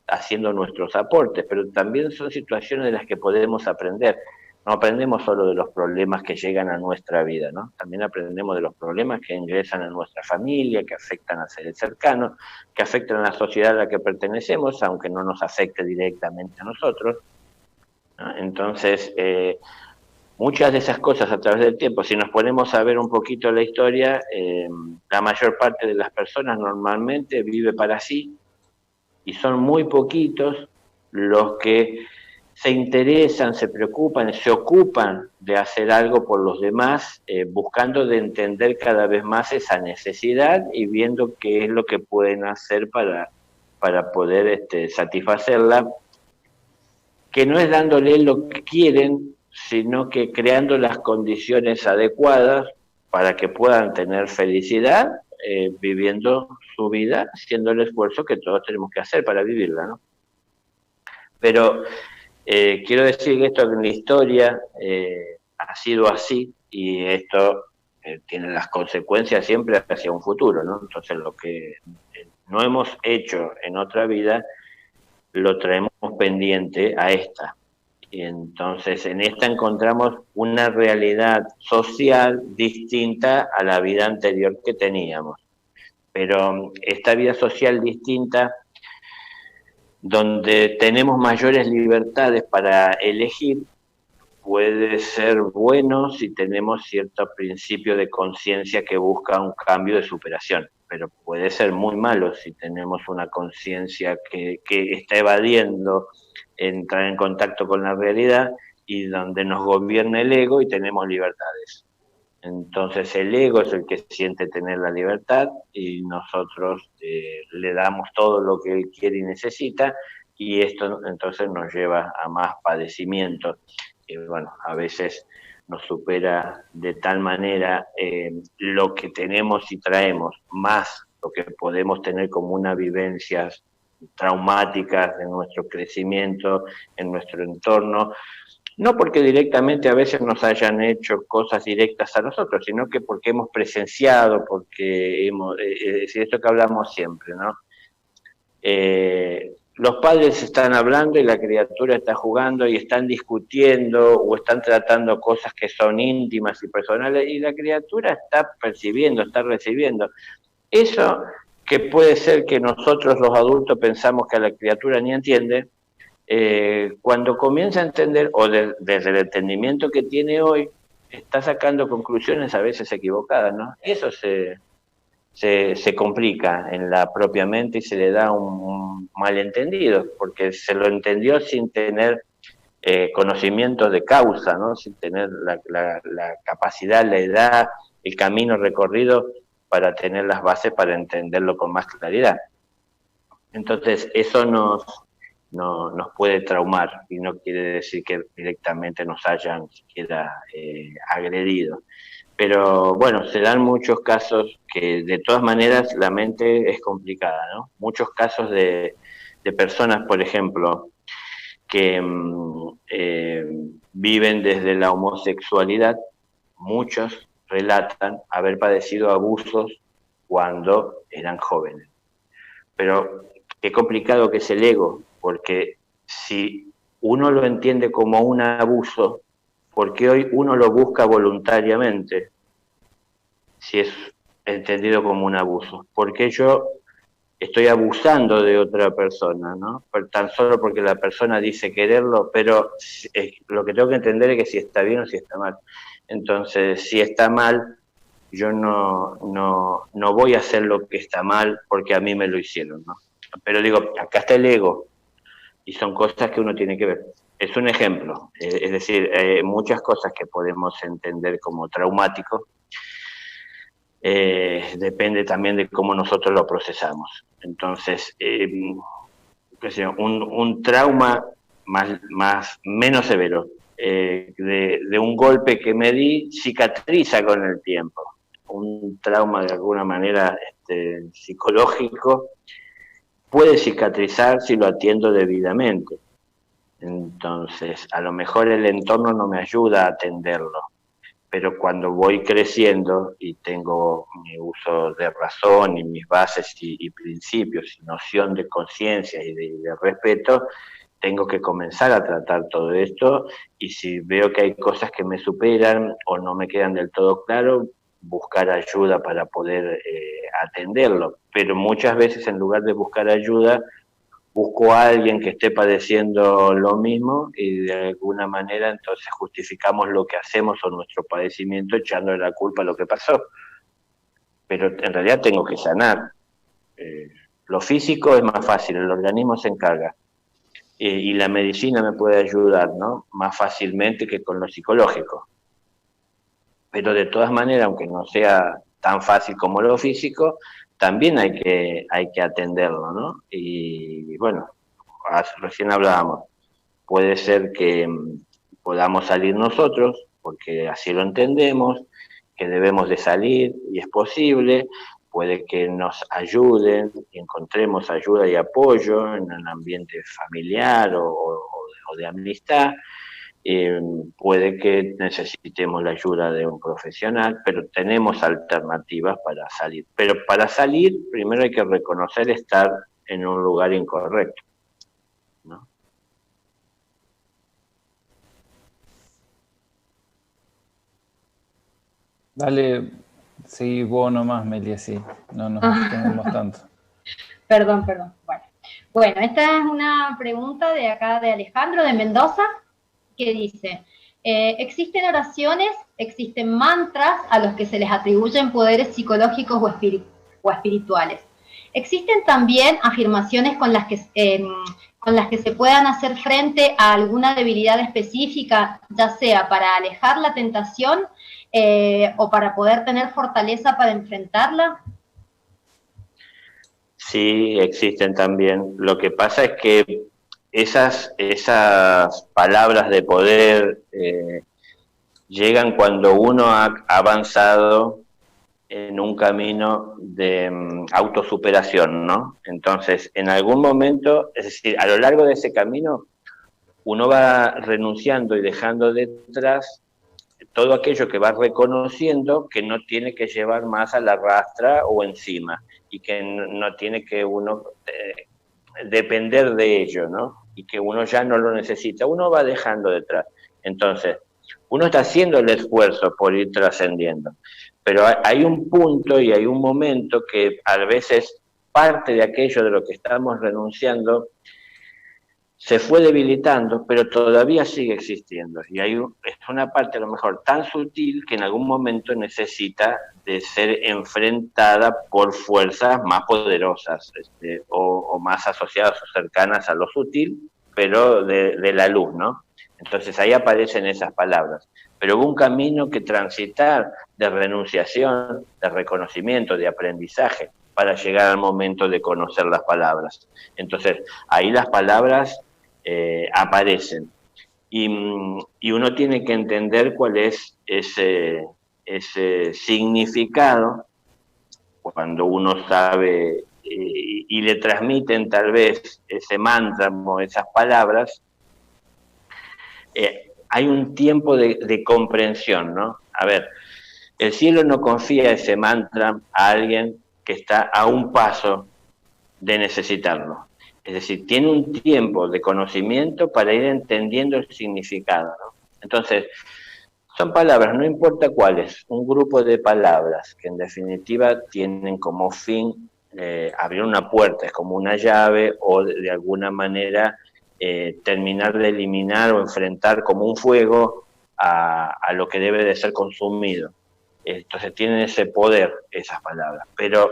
haciendo nuestros aportes, pero también son situaciones de las que podemos aprender. No aprendemos solo de los problemas que llegan a nuestra vida, ¿no? También aprendemos de los problemas que ingresan a nuestra familia, que afectan a seres cercanos, que afectan a la sociedad a la que pertenecemos, aunque no nos afecte directamente a nosotros, ¿no? Entonces, muchas de esas cosas a través del tiempo, si nos ponemos a ver un poquito la historia, la mayor parte de las personas normalmente vive para sí y son muy poquitos los que se interesan, se preocupan, se ocupan de hacer algo por los demás, buscando de entender cada vez más esa necesidad y viendo qué es lo que pueden hacer para poder satisfacerla, que no es dándole lo que quieren, sino que creando las condiciones adecuadas para que puedan tener felicidad, viviendo su vida, haciendo el esfuerzo que todos tenemos que hacer para vivirla, ¿no? Pero quiero decir que esto en la historia ha sido así y esto tiene las consecuencias siempre hacia un futuro, ¿no? Entonces lo que no hemos hecho en otra vida lo traemos pendiente a esta. Y entonces en esta encontramos una realidad social distinta a la vida anterior que teníamos. Pero esta vida social distinta, donde tenemos mayores libertades para elegir, puede ser bueno si tenemos cierto principio de conciencia que busca un cambio de superación, pero puede ser muy malo si tenemos una conciencia que está evadiendo entrar en contacto con la realidad y donde nos gobierna el ego y tenemos libertades. Entonces el ego es el que siente tener la libertad y nosotros le damos todo lo que él quiere y necesita y esto entonces nos lleva a más padecimiento. Bueno, a veces nos supera de tal manera lo que tenemos y traemos, más lo que podemos tener como unas vivencias traumáticas en nuestro crecimiento, en nuestro entorno, no porque directamente a veces nos hayan hecho cosas directas a nosotros, sino que porque hemos presenciado, porque hemos, es esto que hablamos siempre, ¿no? Los padres están hablando y la criatura está jugando y están discutiendo o están tratando cosas que son íntimas y personales y la criatura está percibiendo, está recibiendo. Eso que puede ser que nosotros los adultos pensamos que a la criatura ni entiende, cuando comienza a entender, o desde el entendimiento que tiene hoy, está sacando conclusiones a veces equivocadas, ¿no? Y eso se complica en la propia mente y se le da un malentendido, porque se lo entendió sin tener conocimientos de causa, ¿no? Sin tener la capacidad, la edad, el camino recorrido para tener las bases para entenderlo con más claridad. Entonces, eso nos puede traumar, y no quiere decir que directamente nos hayan siquiera agredido. Pero bueno, se dan muchos casos que de todas maneras la mente es complicada, ¿no? Muchos casos de personas, por ejemplo, que viven desde la homosexualidad, muchos relatan haber padecido abusos cuando eran jóvenes. Pero qué complicado que es el ego, porque si uno lo entiende como un abuso, ¿por qué hoy uno lo busca voluntariamente si es entendido como un abuso? Porque yo estoy abusando de otra persona, ¿no? Tan solo porque la persona dice quererlo, pero lo que tengo que entender es que si está bien o si está mal. Entonces, si está mal, yo no voy a hacer lo que está mal porque a mí me lo hicieron, ¿no? Pero digo, acá está el ego, y son cosas que uno tiene que ver. Es un ejemplo, es decir, muchas cosas que podemos entender como traumáticos, depende también de cómo nosotros lo procesamos. Entonces, un trauma menos severo, de un golpe que me di, cicatriza con el tiempo. Un trauma de alguna manera psicológico puede cicatrizar si lo atiendo debidamente. Entonces, a lo mejor el entorno no me ayuda a atenderlo, pero cuando voy creciendo y tengo mi uso de razón y mis bases y principios y noción de conciencia y de respeto, tengo que comenzar a tratar todo esto, y si veo que hay cosas que me superan o no me quedan del todo claro, buscar ayuda para poder atenderlo. Pero muchas veces, en lugar de buscar ayuda, busco a alguien que esté padeciendo lo mismo, y de alguna manera entonces justificamos lo que hacemos o nuestro padecimiento echándole la culpa a lo que pasó. Pero en realidad tengo que sanar. Lo físico es más fácil, el organismo se encarga. Y la medicina me puede ayudar, ¿no? Más fácilmente que con lo psicológico. Pero de todas maneras, aunque no sea tan fácil como lo físico, también hay que atenderlo, ¿no? Y bueno, recién hablábamos, puede ser que podamos salir nosotros, porque así lo entendemos, que debemos de salir, y es posible. Puede que nos ayuden y encontremos ayuda y apoyo en el ambiente familiar o de amistad. Puede que necesitemos la ayuda de un profesional, pero tenemos alternativas para salir. Pero para salir, primero hay que reconocer estar en un lugar incorrecto, ¿no? Dale, seguí vos nomás, Meli, así no nos extendemos tanto. Perdón. Bueno, esta es una pregunta de acá de Alejandro de Mendoza, que dice, ¿existen oraciones, existen mantras a los que se les atribuyen poderes psicológicos o espirituales? ¿Existen también afirmaciones con las que se puedan hacer frente a alguna debilidad específica, ya sea para alejar la tentación o para poder tener fortaleza para enfrentarla? Sí, existen también. Lo que pasa es que esas palabras de poder llegan cuando uno ha avanzado en un camino de autosuperación, ¿no? Entonces, en algún momento, es decir, a lo largo de ese camino, uno va renunciando y dejando detrás todo aquello que va reconociendo que no tiene que llevar más a la rastra o encima, y que no tiene que uno depender de ello, ¿no? Y que uno ya no lo necesita, uno va dejando detrás. Entonces, uno está haciendo el esfuerzo por ir trascendiendo, pero hay un punto y hay un momento que a veces parte de aquello de lo que estamos renunciando se fue debilitando, pero todavía sigue existiendo. Y es una parte a lo mejor tan sutil que en algún momento necesita de ser enfrentada por fuerzas más poderosas, o más asociadas o cercanas a lo sutil, pero de la luz, ¿no? Entonces ahí aparecen esas palabras. Pero hubo un camino que transitar de renunciación, de reconocimiento, de aprendizaje. para llegar al momento de conocer las palabras. Entonces, ahí las palabras aparecen. Y uno tiene que entender cuál es ese significado cuando uno sabe y le transmiten tal vez ese mantra o esas palabras. Hay un tiempo de comprensión, ¿no? A ver, el cielo no confía ese mantra a alguien que está a un paso de necesitarlo. Es decir, tiene un tiempo de conocimiento para ir entendiendo el significado, ¿no? Entonces, son palabras, no importa cuáles, un grupo de palabras que en definitiva tienen como fin abrir una puerta, es como una llave, o de alguna manera terminar de eliminar o enfrentar como un fuego a lo que debe de ser consumido. Entonces tienen ese poder esas palabras, pero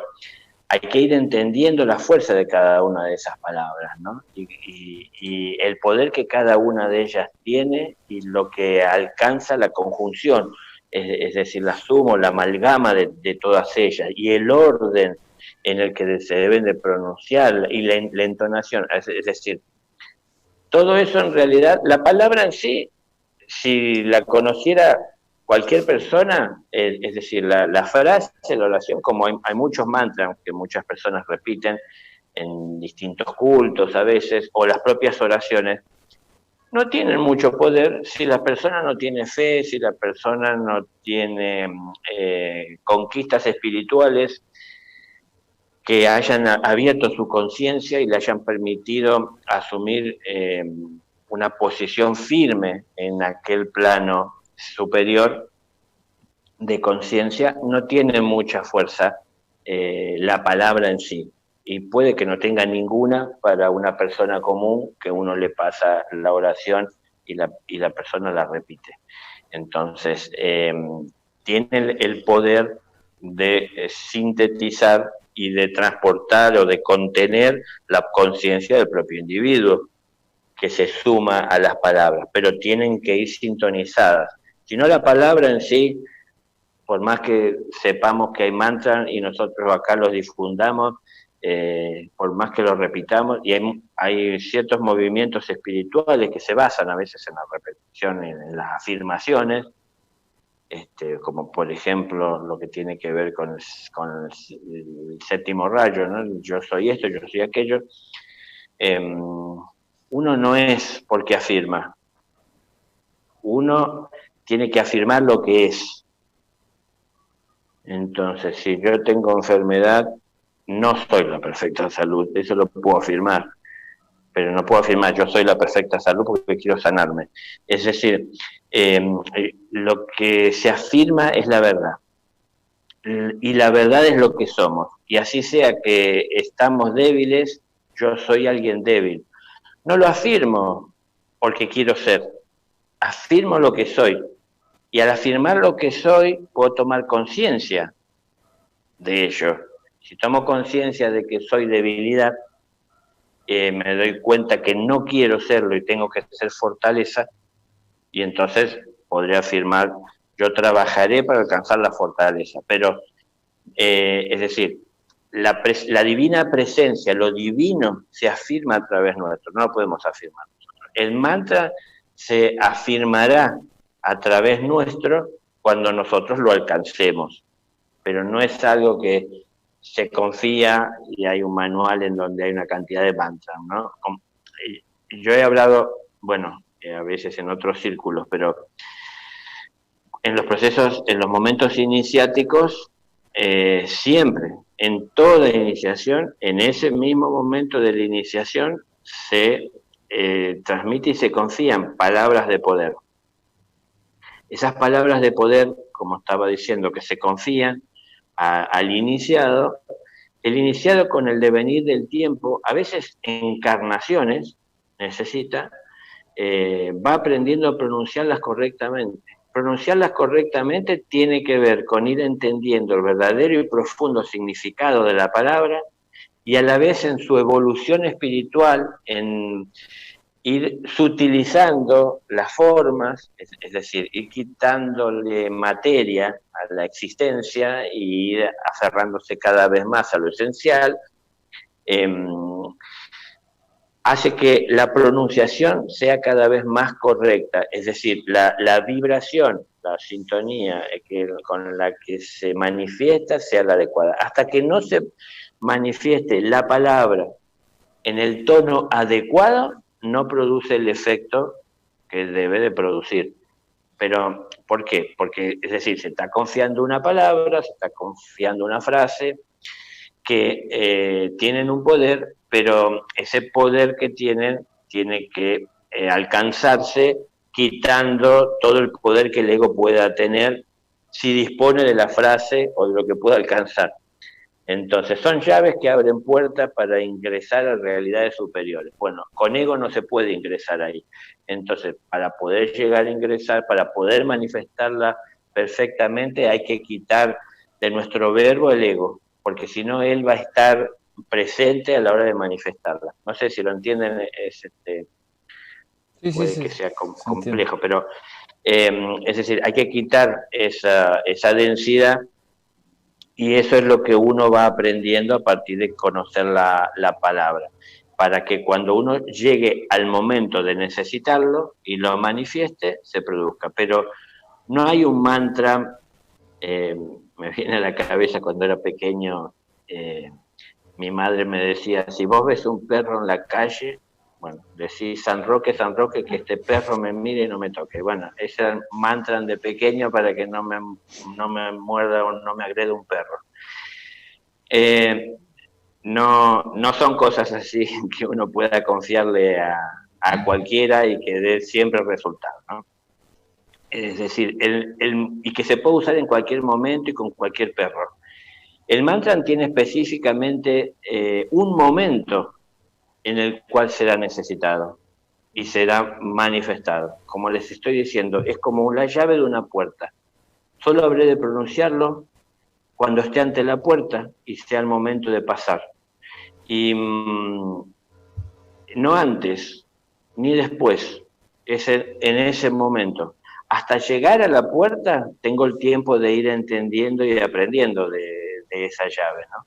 hay que ir entendiendo la fuerza de cada una de esas palabras, ¿no? Y el poder que cada una de ellas tiene y lo que alcanza la conjunción, es decir, la suma, la amalgama de todas ellas, y el orden en el que se deben de pronunciar y la entonación, es decir, todo eso en realidad, la palabra en sí, si la conociera cualquier persona, es decir, la frase, la oración, como hay muchos mantras que muchas personas repiten en distintos cultos a veces, o las propias oraciones, no tienen mucho poder si la persona no tiene fe, si la persona no tiene conquistas espirituales que hayan abierto su conciencia y le hayan permitido asumir una posición firme en aquel plano superior de conciencia. No tiene mucha fuerza la palabra en sí, y puede que no tenga ninguna para una persona común, que uno le pasa la oración y la persona la repite. Entonces, tiene el poder de sintetizar y de transportar o de contener la conciencia del propio individuo que se suma a las palabras, pero tienen que ir sintonizadas. Si no, la palabra en sí, por más que sepamos que hay mantras y nosotros acá los difundamos, por más que lo repitamos, y hay ciertos movimientos espirituales que se basan a veces en la repetición, en las afirmaciones, como por ejemplo lo que tiene que ver con el séptimo rayo, ¿no? Yo soy esto, yo soy aquello. Uno no es porque afirma, uno tiene que afirmar lo que es. Entonces, si yo tengo enfermedad, no soy la perfecta salud, eso lo puedo afirmar, pero no puedo afirmar yo soy la perfecta salud porque quiero sanarme. Es decir, lo que se afirma es la verdad, y la verdad es lo que somos, y así sea que estamos débiles, yo soy alguien débil. No lo afirmo porque quiero ser, afirmo lo que soy, y al afirmar lo que soy puedo tomar conciencia de ello. Si tomo conciencia de que soy debilidad, me doy cuenta que no quiero serlo y tengo que ser fortaleza, y entonces podré afirmar, yo trabajaré para alcanzar la fortaleza. Pero, es decir, la divina presencia, lo divino, se afirma a través nuestro, no lo podemos afirmar nosotros. El mantra se afirmará a través nuestro cuando nosotros lo alcancemos, pero no es algo que se confía y hay un manual en donde hay una cantidad de mantras, ¿no? Yo he hablado, bueno, a veces en otros círculos, pero en los procesos, en los momentos iniciáticos, siempre, en toda iniciación, en ese mismo momento de la iniciación, se transmite y se confían palabras de poder. Esas palabras de poder, como estaba diciendo, que se confían al iniciado, el iniciado con el devenir del tiempo, a veces encarnaciones, necesita, va aprendiendo a pronunciarlas correctamente. Pronunciarlas correctamente tiene que ver con ir entendiendo el verdadero y profundo significado de la palabra, y a la vez en su evolución espiritual, en ir sutilizando las formas, es decir, ir quitándole materia a la existencia y ir aferrándose cada vez más a lo esencial, hace que la pronunciación sea cada vez más correcta, es decir, la vibración, la sintonía con la que se manifiesta sea la adecuada. Hasta que no se manifieste la palabra en el tono adecuado, no produce el efecto que debe de producir. Pero, ¿por qué? Porque, es decir, se está confiando una palabra, se está confiando una frase, que tienen un poder, pero ese poder que tienen tiene que alcanzarse quitando todo el poder que el ego pueda tener si dispone de la frase o de lo que pueda alcanzar. Entonces, son llaves que abren puertas para ingresar a realidades superiores. Bueno, con ego no se puede ingresar ahí. Entonces, para poder llegar a ingresar, para poder manifestarla perfectamente, hay que quitar de nuestro verbo el ego, porque si no, él va a estar presente a la hora de manifestarla. No sé si lo entienden, puede que sea complejo, pero es decir, hay que quitar esa densidad. Y eso es lo que uno va aprendiendo a partir de conocer la palabra, para que cuando uno llegue al momento de necesitarlo y lo manifieste, se produzca. Pero no hay un mantra, me viene a la cabeza cuando era pequeño, mi madre me decía, si vos ves un perro en la calle, bueno, decís San Roque, que este perro me mire y no me toque. Bueno, ese era el mantra de pequeño para que no me muerda o no me agreda un perro. No son cosas así que uno pueda confiarle a cualquiera y que dé siempre resultado, ¿no? Es decir, y que se puede usar en cualquier momento y con cualquier perro. El mantra tiene específicamente un momento en el cual será necesitado y será manifestado. Como les estoy diciendo, es como la llave de una puerta. Solo habré de pronunciarlo cuando esté ante la puerta y sea el momento de pasar. Y no antes ni después, es en ese momento. Hasta llegar a la puerta tengo el tiempo de ir entendiendo y aprendiendo de esa llave, ¿no?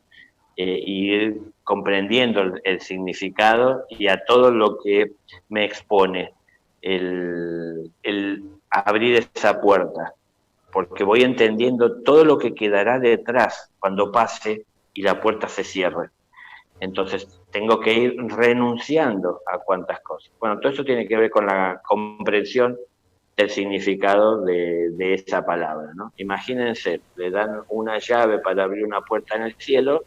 Y ir comprendiendo el significado y a todo lo que me expone el abrir esa puerta, porque voy entendiendo todo lo que quedará detrás cuando pase y la puerta se cierre. Entonces tengo que ir renunciando a cuantas cosas. Bueno, todo eso tiene que ver con la comprensión del significado de esa palabra, ¿no? Imagínense, le dan una llave para abrir una puerta en el cielo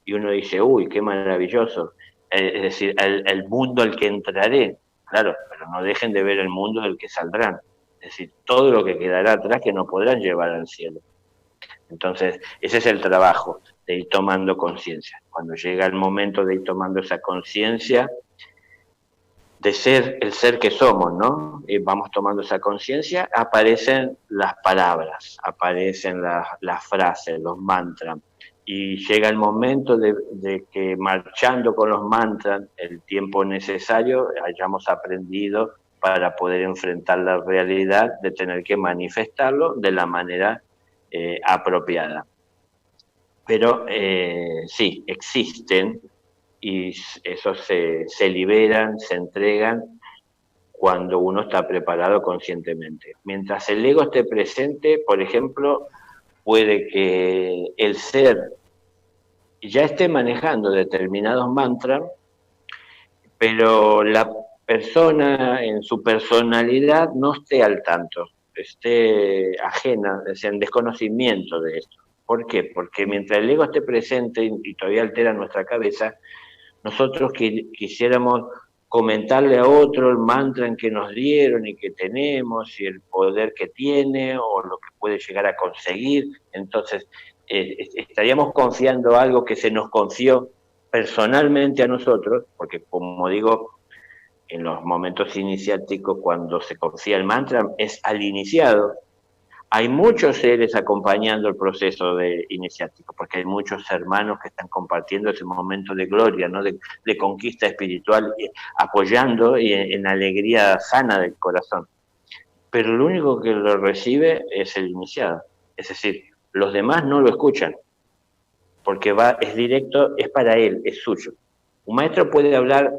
y uno dice, uy, qué maravilloso, es decir, el mundo al que entraré. Claro, pero no dejen de ver el mundo del que saldrán, es decir, todo lo que quedará atrás que no podrán llevar al cielo. Entonces, ese es el trabajo, de ir tomando conciencia. Cuando llega el momento de ir tomando esa conciencia, de ser el ser que somos, ¿no? Y vamos tomando esa conciencia, aparecen las palabras, aparecen las frases, los mantras. Y llega el momento de que marchando con los mantras, el tiempo necesario, hayamos aprendido para poder enfrentar la realidad de tener que manifestarlo de la manera apropiada. Pero sí, existen y esos se liberan, se entregan cuando uno está preparado conscientemente. Mientras el ego esté presente, por ejemplo, puede que el ser ya esté manejando determinados mantras, pero la persona en su personalidad no esté al tanto, esté ajena, es decir, en desconocimiento de esto. ¿Por qué? Porque mientras el ego esté presente y todavía altera nuestra cabeza, nosotros quisiéramos comentarle a otro el mantra que nos dieron y que tenemos y el poder que tiene o lo que puede llegar a conseguir. Entonces, estaríamos confiando algo que se nos confió personalmente a nosotros, porque como digo, en los momentos iniciáticos cuando se confía el mantra es al iniciado hay muchos seres acompañando el proceso iniciático, porque hay muchos hermanos que están compartiendo ese momento de gloria, ¿no? de conquista espiritual, apoyando y en alegría sana del corazón. Pero el único que lo recibe es el iniciado. Es decir, los demás no lo escuchan, porque es directo, es para él, es suyo. Un maestro puede hablar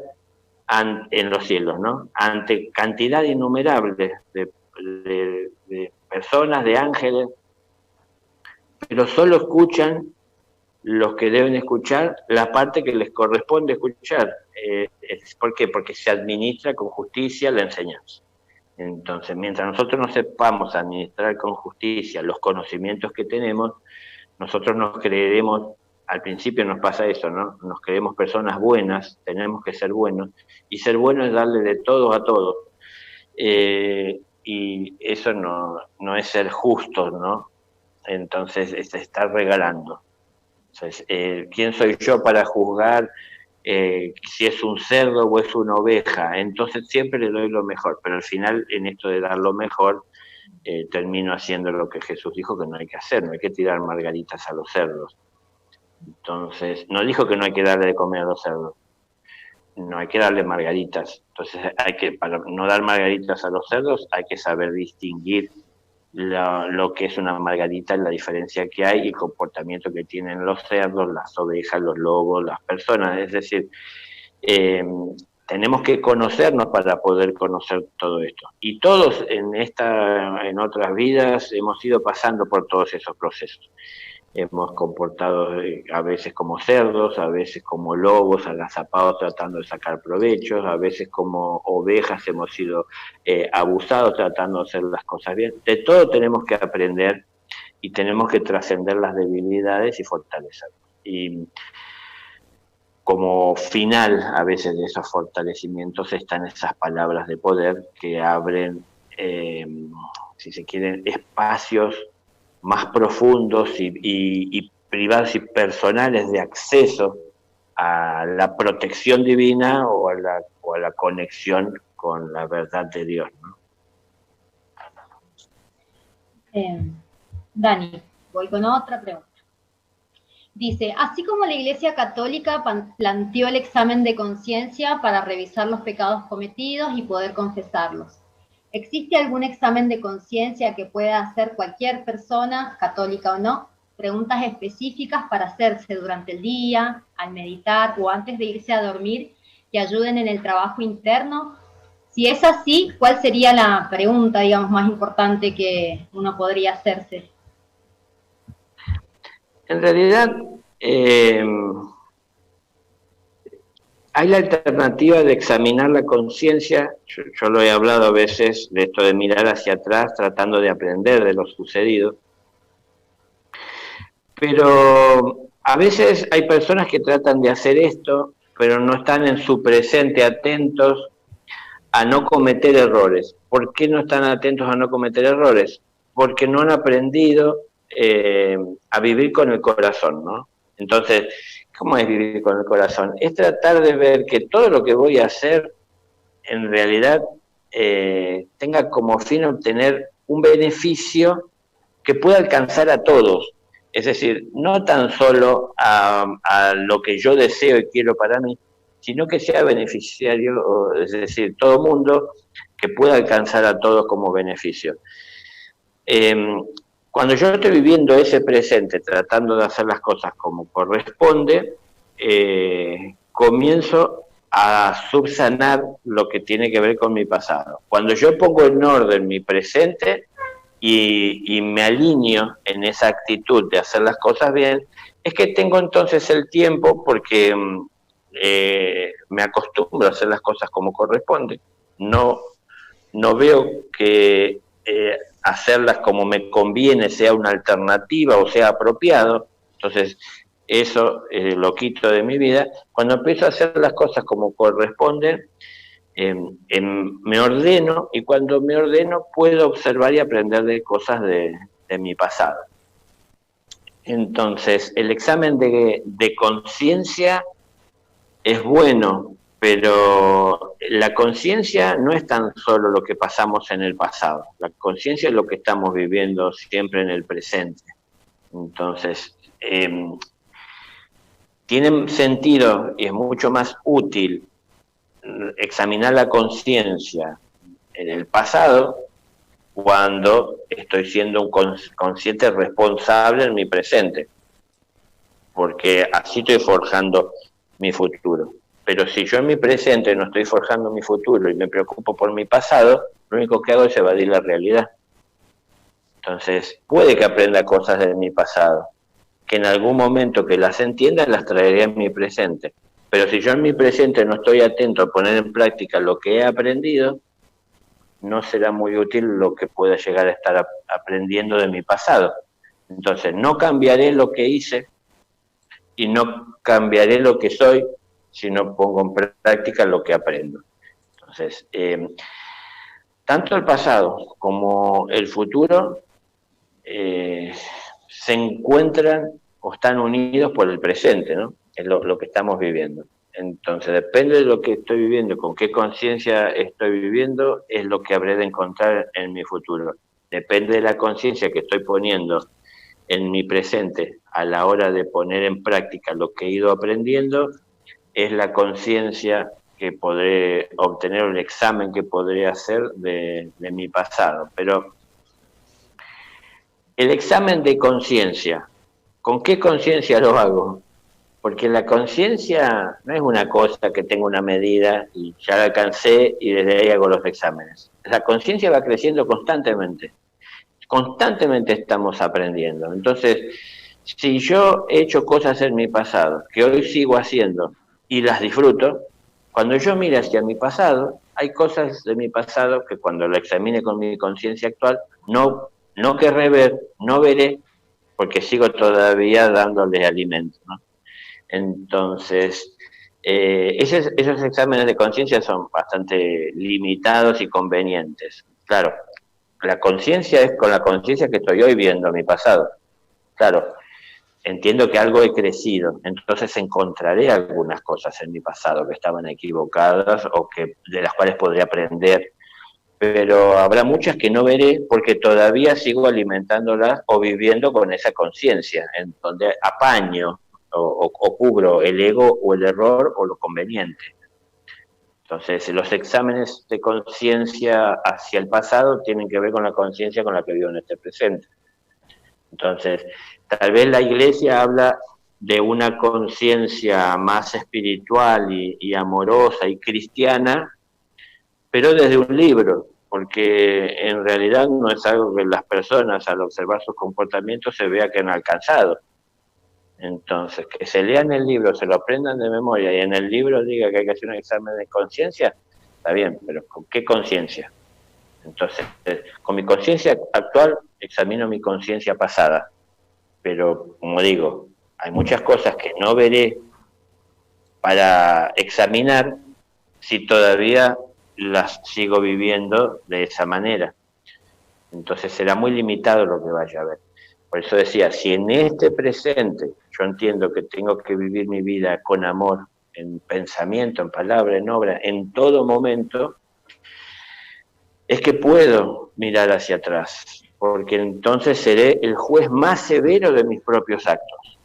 en los cielos, ¿no? Ante cantidad innumerable de personas, de ángeles, pero solo escuchan los que deben escuchar la parte que les corresponde escuchar. ¿Por qué? Porque se administra con justicia la enseñanza. Entonces, mientras nosotros no sepamos administrar con justicia los conocimientos que tenemos, nosotros nos creeremos, al principio nos pasa eso, ¿no? Nos creemos personas buenas, tenemos que ser buenos, y ser bueno es darle de todos a todos. Y eso no es ser justo, ¿no? Entonces, es estar regalando. Entonces, ¿quién soy yo para juzgar si es un cerdo o es una oveja? Entonces siempre le doy lo mejor, pero al final en esto de dar lo mejor termino haciendo lo que Jesús dijo que no hay que hacer, no hay que tirar margaritas a los cerdos. Entonces, no dijo que no hay que darle de comer a los cerdos, no hay que darle margaritas. Entonces, para no dar margaritas a los cerdos hay que saber distinguir lo que es una margarita, la diferencia que hay y el comportamiento que tienen los cerdos, las ovejas, los lobos, las personas. Es decir, tenemos que conocernos para poder conocer todo esto. Y todos en otras vidas hemos ido pasando por todos esos procesos. Hemos comportado a veces como cerdos, a veces como lobos agazapados tratando de sacar provechos, a veces como ovejas hemos sido abusados tratando de hacer las cosas bien. De todo tenemos que aprender y tenemos que trascender las debilidades y fortalecernos. Y como final a veces de esos fortalecimientos están esas palabras de poder que abren, si se quieren, espacios más profundos y privados y personales de acceso a la protección divina o a la conexión con la verdad de Dios, ¿no? Dani, voy con otra pregunta. Dice, así como la Iglesia Católica planteó el examen de conciencia para revisar los pecados cometidos y poder confesarlos, ¿existe algún examen de conciencia que pueda hacer cualquier persona, católica o no? Preguntas específicas para hacerse durante el día, al meditar o antes de irse a dormir que ayuden en el trabajo interno. Si es así, ¿cuál sería la pregunta, digamos, más importante que uno podría hacerse? En realidad, hay la alternativa de examinar la conciencia. Yo lo he hablado a veces de esto de mirar hacia atrás tratando de aprender de lo sucedido. Pero a veces hay personas que tratan de hacer esto, pero no están en su presente atentos a no cometer errores. ¿Por qué no están atentos a no cometer errores? Porque no han aprendido a vivir con el corazón, ¿no? Entonces, ¿cómo es vivir con el corazón? Es tratar de ver que todo lo que voy a hacer en realidad tenga como fin obtener un beneficio que pueda alcanzar a todos. Es decir, no tan solo a lo que yo deseo y quiero para mí, sino que sea beneficiario, es decir, todo mundo que pueda alcanzar a todos como beneficio. Cuando yo estoy viviendo ese presente, tratando de hacer las cosas como corresponde, comienzo a subsanar lo que tiene que ver con mi pasado. Cuando yo pongo en orden mi presente y me alineo en esa actitud de hacer las cosas bien, es que tengo entonces el tiempo porque me acostumbro a hacer las cosas como corresponde. No veo que hacerlas como me conviene sea una alternativa o sea apropiado. Entonces eso lo quito de mi vida. Cuando empiezo a hacer las cosas como corresponden, me ordeno, y cuando me ordeno puedo observar y aprender de cosas de mi pasado. Entonces el examen de conciencia es bueno Pero la conciencia no es tan solo lo que pasamos en el pasado, la conciencia es lo que estamos viviendo siempre en el presente. Entonces, tiene sentido y es mucho más útil examinar la conciencia en el pasado cuando estoy siendo un consciente responsable en mi presente, porque así estoy forjando mi futuro. Pero si yo en mi presente no estoy forjando mi futuro y me preocupo por mi pasado, lo único que hago es evadir la realidad. Entonces, puede que aprenda cosas de mi pasado, que en algún momento que las entienda las traeré en mi presente. Pero si yo en mi presente no estoy atento a poner en práctica lo que he aprendido, no será muy útil lo que pueda llegar a estar aprendiendo de mi pasado. Entonces, no cambiaré lo que hice y no cambiaré lo que soy si no pongo en práctica lo que aprendo. Entonces, tanto el pasado como el futuro se encuentran o están unidos por el presente, ¿no? Es lo que estamos viviendo. Entonces, depende de lo que estoy viviendo, con qué conciencia estoy viviendo, es lo que habré de encontrar en mi futuro. Depende de la conciencia que estoy poniendo en mi presente a la hora de poner en práctica lo que he ido aprendiendo, es la conciencia que podré obtener, el examen que podré hacer de mi pasado. Pero el examen de conciencia, ¿con qué conciencia lo hago? Porque la conciencia no es una cosa que tengo una medida y ya la alcancé y desde ahí hago los exámenes. La conciencia va creciendo constantemente. Constantemente estamos aprendiendo. Entonces, si yo he hecho cosas en mi pasado, que hoy sigo haciendo y las disfruto, cuando yo mire hacia mi pasado, hay cosas de mi pasado que cuando lo examine con mi conciencia actual, no querré ver, no veré, porque sigo todavía dándole alimento, ¿no? Entonces, esos exámenes de conciencia son bastante limitados y convenientes. Claro, la conciencia es con la conciencia que estoy hoy viendo mi pasado. Claro, entiendo que algo he crecido, entonces encontraré algunas cosas en mi pasado que estaban equivocadas o que de las cuales podría aprender, pero habrá muchas que no veré porque todavía sigo alimentándolas o viviendo con esa conciencia, en donde apaño o cubro el ego o el error o lo conveniente. Entonces, los exámenes de conciencia hacia el pasado tienen que ver con la conciencia con la que vivo en este presente. Entonces, tal vez la Iglesia habla de una conciencia más espiritual y amorosa y cristiana, pero desde un libro, porque en realidad no es algo que las personas al observar sus comportamientos se vea que han alcanzado. Entonces, que se lean el libro, se lo aprendan de memoria y en el libro diga que hay que hacer un examen de conciencia, está bien, pero ¿con qué conciencia? Entonces, con mi conciencia actual examino mi conciencia pasada, pero como digo, hay muchas cosas que no veré para examinar si todavía las sigo viviendo de esa manera. Entonces será muy limitado lo que vaya a ver. Por eso decía, si en este presente yo entiendo que tengo que vivir mi vida con amor, en pensamiento, en palabra, en obra, en todo momento, es que puedo mirar hacia atrás, porque entonces seré el juez más severo de mis propios actos.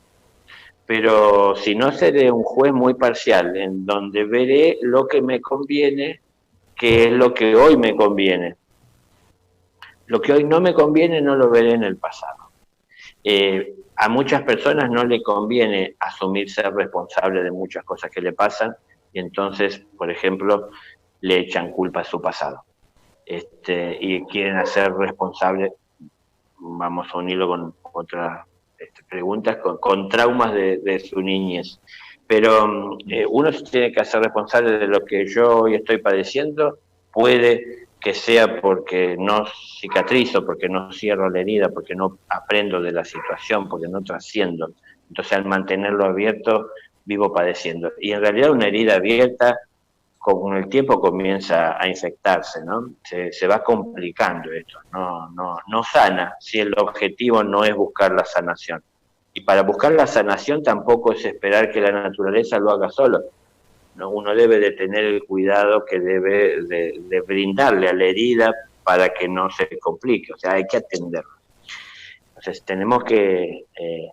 Pero si no, seré un juez muy parcial, en donde veré lo que me conviene, que es lo que hoy me conviene. Lo que hoy no me conviene no lo veré en el pasado. A muchas personas no le conviene asumir ser responsable de muchas cosas que le pasan y entonces, por ejemplo, le echan culpa a su pasado. Y quieren hacer responsable, vamos a unirlo con otras preguntas, con traumas de su niñez. Pero uno se tiene que hacer responsable de lo que yo hoy estoy padeciendo, puede que sea porque no cicatrizo, porque no cierro la herida, porque no aprendo de la situación, porque no trasciendo. Entonces, al mantenerlo abierto, vivo padeciendo. Y en realidad una herida abierta, con el tiempo comienza a infectarse, ¿no? Se va complicando esto, no sana, si el objetivo no es buscar la sanación. Y para buscar la sanación tampoco es esperar que la naturaleza lo haga solo. ¿no? Uno debe de tener el cuidado que debe de brindarle a la herida para que no se complique, o sea, hay que atenderlo. Entonces tenemos que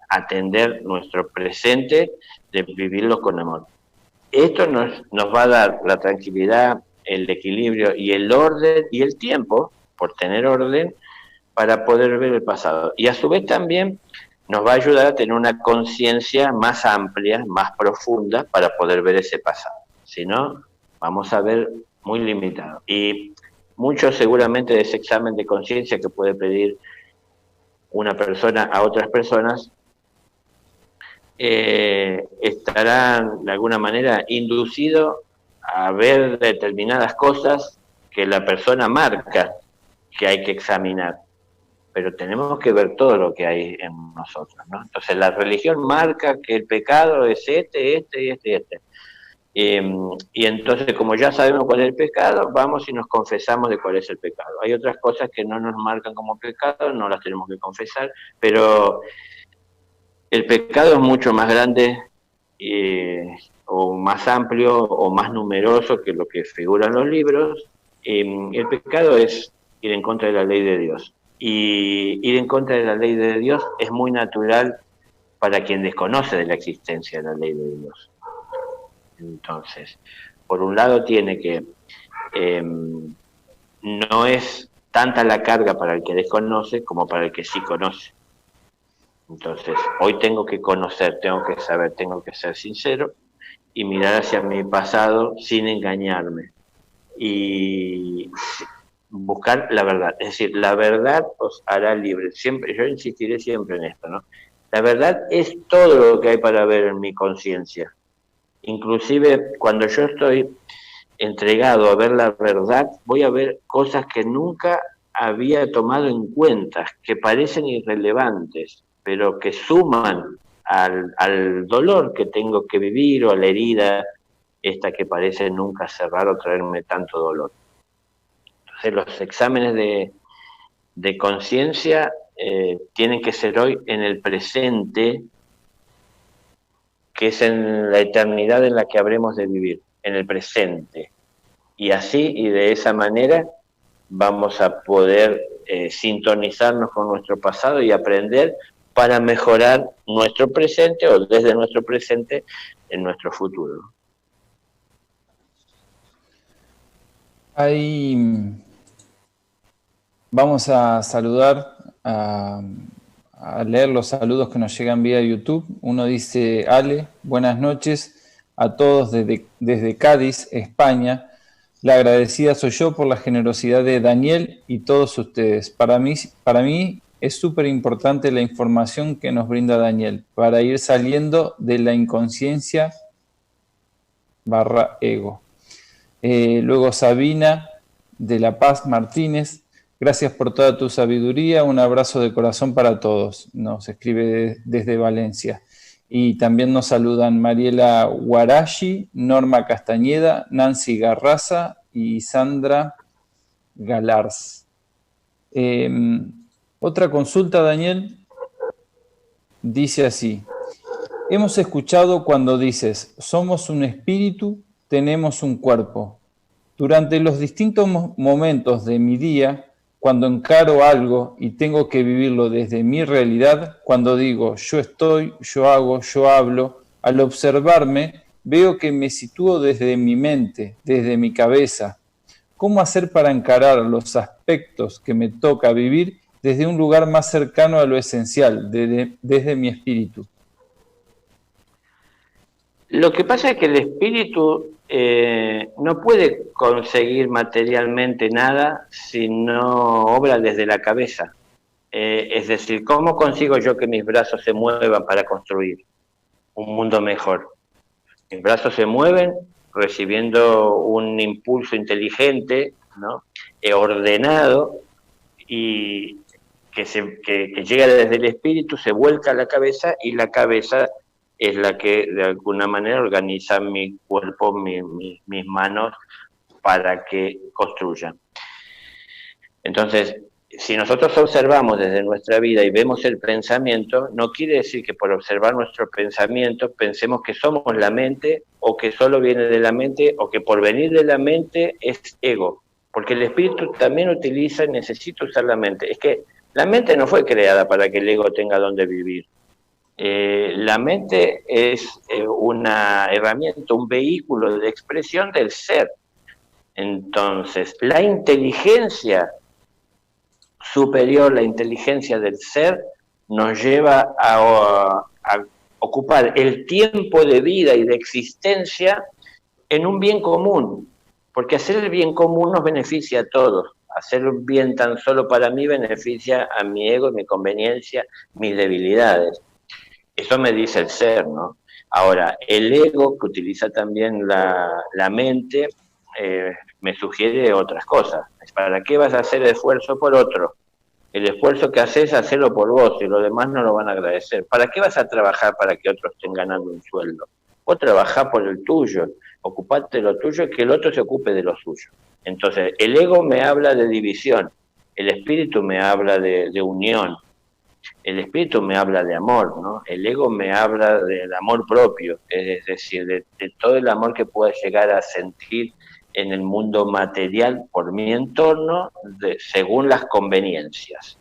atender nuestro presente, de vivirlo con amor. Esto nos va a dar la tranquilidad, el equilibrio y el orden y el tiempo, por tener orden, para poder ver el pasado. Y a su vez también nos va a ayudar a tener una conciencia más amplia, más profunda, para poder ver ese pasado. Si no, vamos a ver muy limitado. Y mucho seguramente de ese examen de conciencia que puede pedir una persona a otras personas, estarán de alguna manera inducido a ver determinadas cosas que la persona marca que hay que examinar, pero tenemos que ver todo lo que hay en nosotros, ¿no? Entonces la religión marca que el pecado es este. Y entonces, como ya sabemos cuál es el pecado, vamos y nos confesamos de cuál es el pecado. Hay otras cosas que no nos marcan como pecado, no las tenemos que confesar, pero el pecado es mucho más grande o más amplio o más numeroso que lo que figura en los libros. El pecado es ir en contra de la ley de Dios. Y ir en contra de la ley de Dios es muy natural para quien desconoce de la existencia de la ley de Dios. Entonces, por un lado tiene que no es tanta la carga para el que desconoce como para el que sí conoce. Entonces, hoy tengo que conocer, tengo que saber, tengo que ser sincero y mirar hacia mi pasado sin engañarme y buscar la verdad. Es decir, la verdad os hará libre. Siempre, yo insistiré siempre en esto, ¿no? La verdad es todo lo que hay para ver en mi conciencia. Inclusive cuando yo estoy entregado a ver la verdad, voy a ver cosas que nunca había tomado en cuenta, que parecen irrelevantes, pero que suman al dolor que tengo que vivir o a la herida esta que parece nunca cerrar o traerme tanto dolor. Entonces los exámenes de conciencia tienen que ser hoy en el presente, que es en la eternidad en la que habremos de vivir, en el presente. Y así y de esa manera vamos a poder sintonizarnos con nuestro pasado y aprender para mejorar nuestro presente o desde nuestro presente en nuestro futuro. Ahí vamos a saludar, a leer los saludos que nos llegan vía YouTube. Uno dice: Ale, buenas noches a todos desde Cádiz, España. La agradecida soy yo por la generosidad de Daniel y todos ustedes. Para mí es súper importante la información que nos brinda Daniel para ir saliendo de la inconsciencia /ego. Luego Sabina de La Paz Martínez: gracias por toda tu sabiduría, un abrazo de corazón para todos. Nos escribe desde Valencia. Y también nos saludan Mariela Guarashi, Norma Castañeda, Nancy Garraza y Sandra Galars. Otra consulta, Daniel, dice así: hemos escuchado cuando dices, somos un espíritu, tenemos un cuerpo. Durante los distintos momentos de mi día, cuando encaro algo y tengo que vivirlo desde mi realidad, cuando digo yo estoy, yo hago, yo hablo, al observarme veo que me sitúo desde mi mente, desde mi cabeza. ¿Cómo hacer para encarar los aspectos que me toca vivir desde un lugar más cercano a lo esencial, desde mi espíritu? Lo que pasa es que el espíritu no puede conseguir materialmente nada si no obra desde la cabeza. Es decir, ¿cómo consigo yo que mis brazos se muevan para construir un mundo mejor? Mis brazos se mueven recibiendo un impulso inteligente, ¿no? Ordenado, y que llega desde el espíritu, se vuelca a la cabeza, y la cabeza es la que de alguna manera organiza mi cuerpo, mis manos, para que construyan. Entonces, si nosotros observamos desde nuestra vida y vemos el pensamiento, no quiere decir que por observar nuestro pensamiento pensemos que somos la mente o que solo viene de la mente o que por venir de la mente es ego. Porque el espíritu también utiliza y necesita usar la mente. Es que la mente no fue creada para que el ego tenga donde vivir. La mente es una herramienta, un vehículo de expresión del ser. Entonces, la inteligencia superior, la inteligencia del ser, nos lleva a ocupar el tiempo de vida y de existencia en un bien común, porque hacer el bien común nos beneficia a todos. Hacer un bien tan solo para mí beneficia a mi ego, mi conveniencia, mis debilidades. Eso me dice el ser, ¿no? Ahora, el ego, que utiliza también la mente, me sugiere otras cosas. ¿Para qué vas a hacer esfuerzo por otro? El esfuerzo que haces, hacelo por vos, y los demás no lo van a agradecer. ¿Para qué vas a trabajar para que otros estén ganando un sueldo? Vos trabajá por el tuyo, ocupate de lo tuyo y que el otro se ocupe de lo suyo. Entonces, el ego me habla de división, el espíritu me habla de unión, el espíritu me habla de amor, ¿no? El ego me habla del amor propio, es decir, de todo el amor que pueda llegar a sentir en el mundo material por mi entorno, según las conveniencias.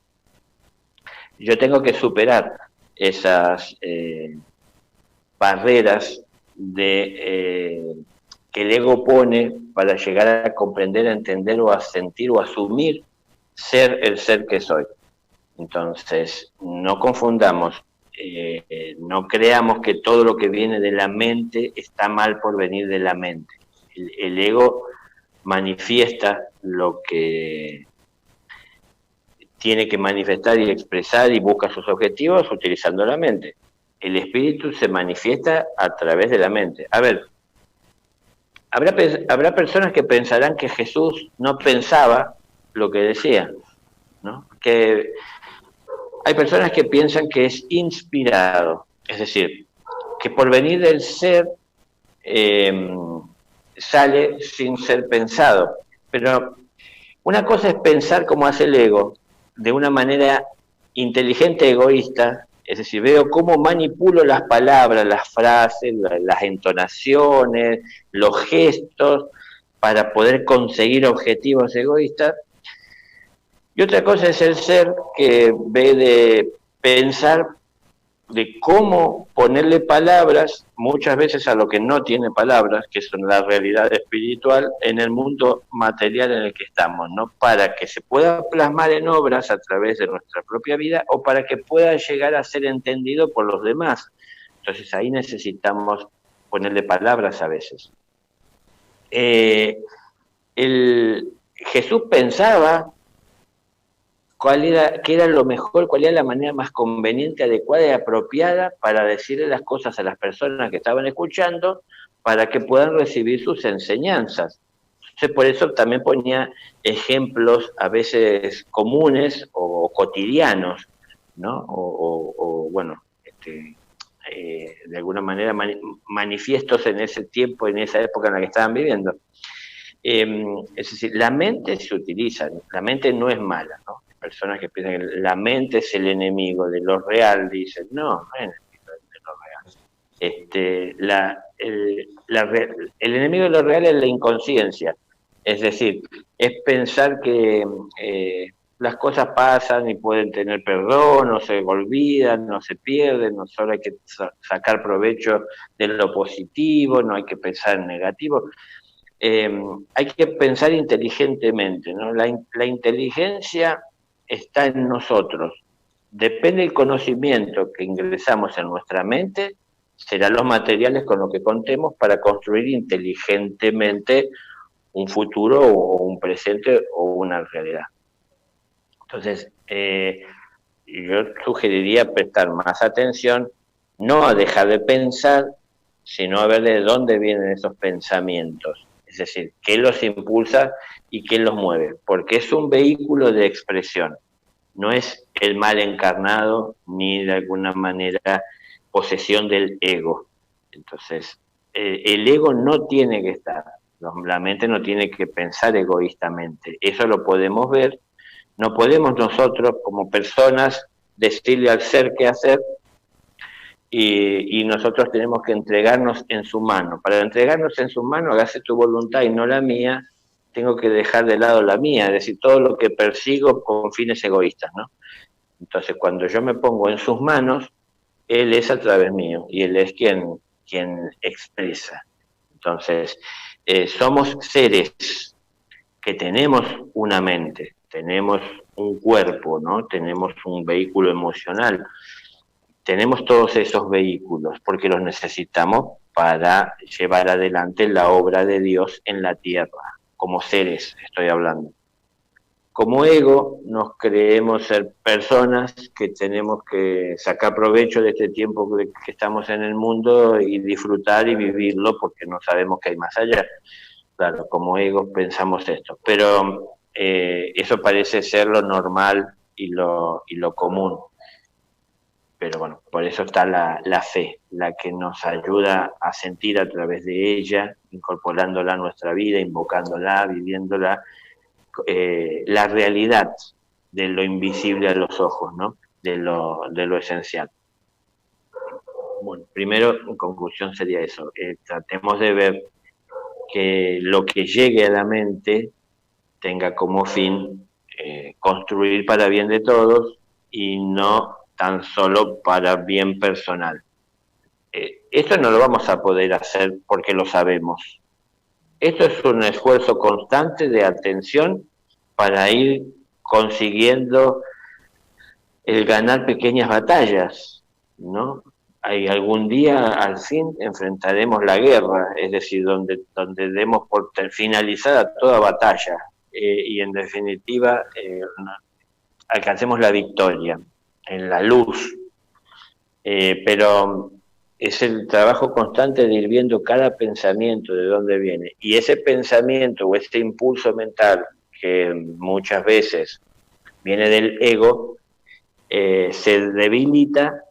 Yo tengo que superar esas barreras que el ego pone para llegar a comprender, a entender o a sentir o a asumir ser el ser que soy. Entonces, no confundamos, no creamos que todo lo que viene de la mente está mal por venir de la mente. El ego manifiesta lo que tiene que manifestar y expresar y busca sus objetivos utilizando la mente. El espíritu se manifiesta a través de la mente. A ver, habrá personas que pensarán que Jesús no pensaba lo que decía, ¿no? Que hay personas que piensan que es inspirado, es decir, que por venir del ser sale sin ser pensado. Pero una cosa es pensar como hace el ego, de una manera inteligente, egoísta, es decir, veo cómo manipulo las palabras, las frases, las entonaciones, los gestos, para poder conseguir objetivos egoístas. Y otra cosa es el ser que ve de pensar de cómo ponerle palabras muchas veces a lo que no tiene palabras, que son la realidad espiritual en el mundo material en el que estamos, ¿no? Para que se pueda plasmar en obras a través de nuestra propia vida o para que pueda llegar a ser entendido por los demás. Entonces ahí necesitamos ponerle palabras a veces. Jesús pensaba qué era lo mejor, cuál era la manera más conveniente, adecuada y apropiada para decirle las cosas a las personas que estaban escuchando para que puedan recibir sus enseñanzas. Entonces, por eso también ponía ejemplos a veces comunes o cotidianos, ¿no? Bueno, de alguna manera manifiestos en ese tiempo, en esa época en la que estaban viviendo. Es decir, la mente se utiliza, la mente no es mala, ¿no? Personas que piensan que la mente es el enemigo de lo real, dicen, no es el enemigo de lo real. El enemigo de lo real es la inconsciencia, es decir, es pensar que las cosas pasan y pueden tener perdón, no se olvidan, no se pierden, no solo hay que sacar provecho de lo positivo, no hay que pensar en negativo. Hay que pensar inteligentemente, ¿no? La inteligencia está en nosotros. Depende del conocimiento que ingresamos en nuestra mente, serán los materiales con los que contemos para construir inteligentemente un futuro o un presente o una realidad. Entonces, yo sugeriría prestar más atención, no a dejar de pensar, sino a ver de dónde vienen esos pensamientos. Es decir, qué los impulsa y qué los mueve, porque es un vehículo de expresión, no es el mal encarnado ni de alguna manera posesión del ego. Entonces, el ego no tiene que estar, la mente no tiene que pensar egoístamente, eso lo podemos ver No podemos nosotros como personas decirle al ser qué hacer, y nosotros tenemos que entregarnos en su mano. Para entregarnos en su mano, hágase tu voluntad y no la mía, tengo que dejar de lado la mía, es decir, todo lo que persigo con fines egoístas, ¿no? Entonces, cuando yo me pongo en sus manos, Él es a través mío y Él es quien expresa. Entonces, somos seres que tenemos una mente, tenemos un cuerpo, ¿no? Tenemos un vehículo emocional, tenemos todos esos vehículos porque los necesitamos para llevar adelante la obra de Dios en la tierra, como seres estoy hablando. Como ego nos creemos ser personas que tenemos que sacar provecho de este tiempo que estamos en el mundo y disfrutar y vivirlo porque no sabemos qué hay más allá. Claro, como ego pensamos esto, pero eso parece ser lo normal y lo común. Pero bueno, por eso está la fe, la que nos ayuda a sentir a través de ella, incorporándola a nuestra vida, invocándola, viviéndola, la realidad de lo invisible a los ojos, ¿no? De lo esencial. Bueno, primero, en conclusión sería eso, tratemos de ver que lo que llegue a la mente tenga como fin construir para bien de todos y no tan solo para bien personal. Esto no lo vamos a poder hacer porque lo sabemos. Esto es un esfuerzo constante de atención para ir consiguiendo el ganar pequeñas batallas, ¿no? Hay algún día, al fin, enfrentaremos la guerra, es decir, donde demos por finalizada toda batalla y en definitiva alcancemos la victoria en la luz, pero es el trabajo constante de ir viendo cada pensamiento de dónde viene, y ese pensamiento o ese impulso mental que muchas veces viene del ego, se debilita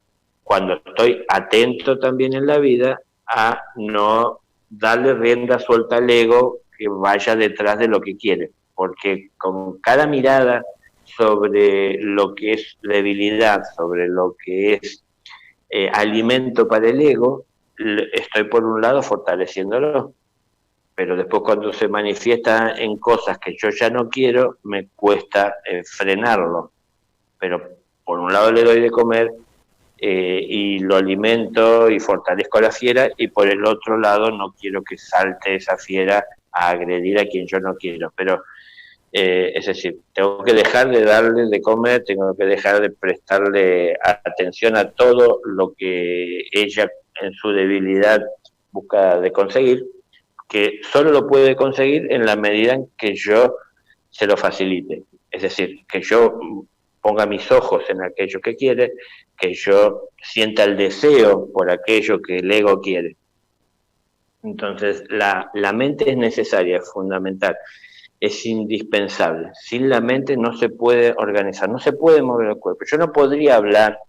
cuando estoy atento también en la vida a no darle rienda suelta al ego que vaya detrás de lo que quiere, porque con cada mirada sobre lo que es debilidad, sobre lo que es alimento para el ego, estoy por un lado fortaleciéndolo, pero después cuando se manifiesta en cosas que yo ya no quiero, me cuesta frenarlo. Pero por un lado le doy de comer y lo alimento y fortalezco a la fiera, y por el otro lado no quiero que salte esa fiera a agredir a quien yo no quiero. Pero es decir, tengo que dejar de darle de comer, tengo que dejar de prestarle atención a todo lo que ella en su debilidad busca de conseguir, que solo lo puede conseguir en la medida en que yo se lo facilite. Es decir, que yo ponga mis ojos en aquello que quiere, que yo sienta el deseo por aquello que el ego quiere. Entonces, la mente es necesaria, es fundamental, es indispensable. Sin la mente no se puede organizar, no se puede mover el cuerpo. Yo no podría hablar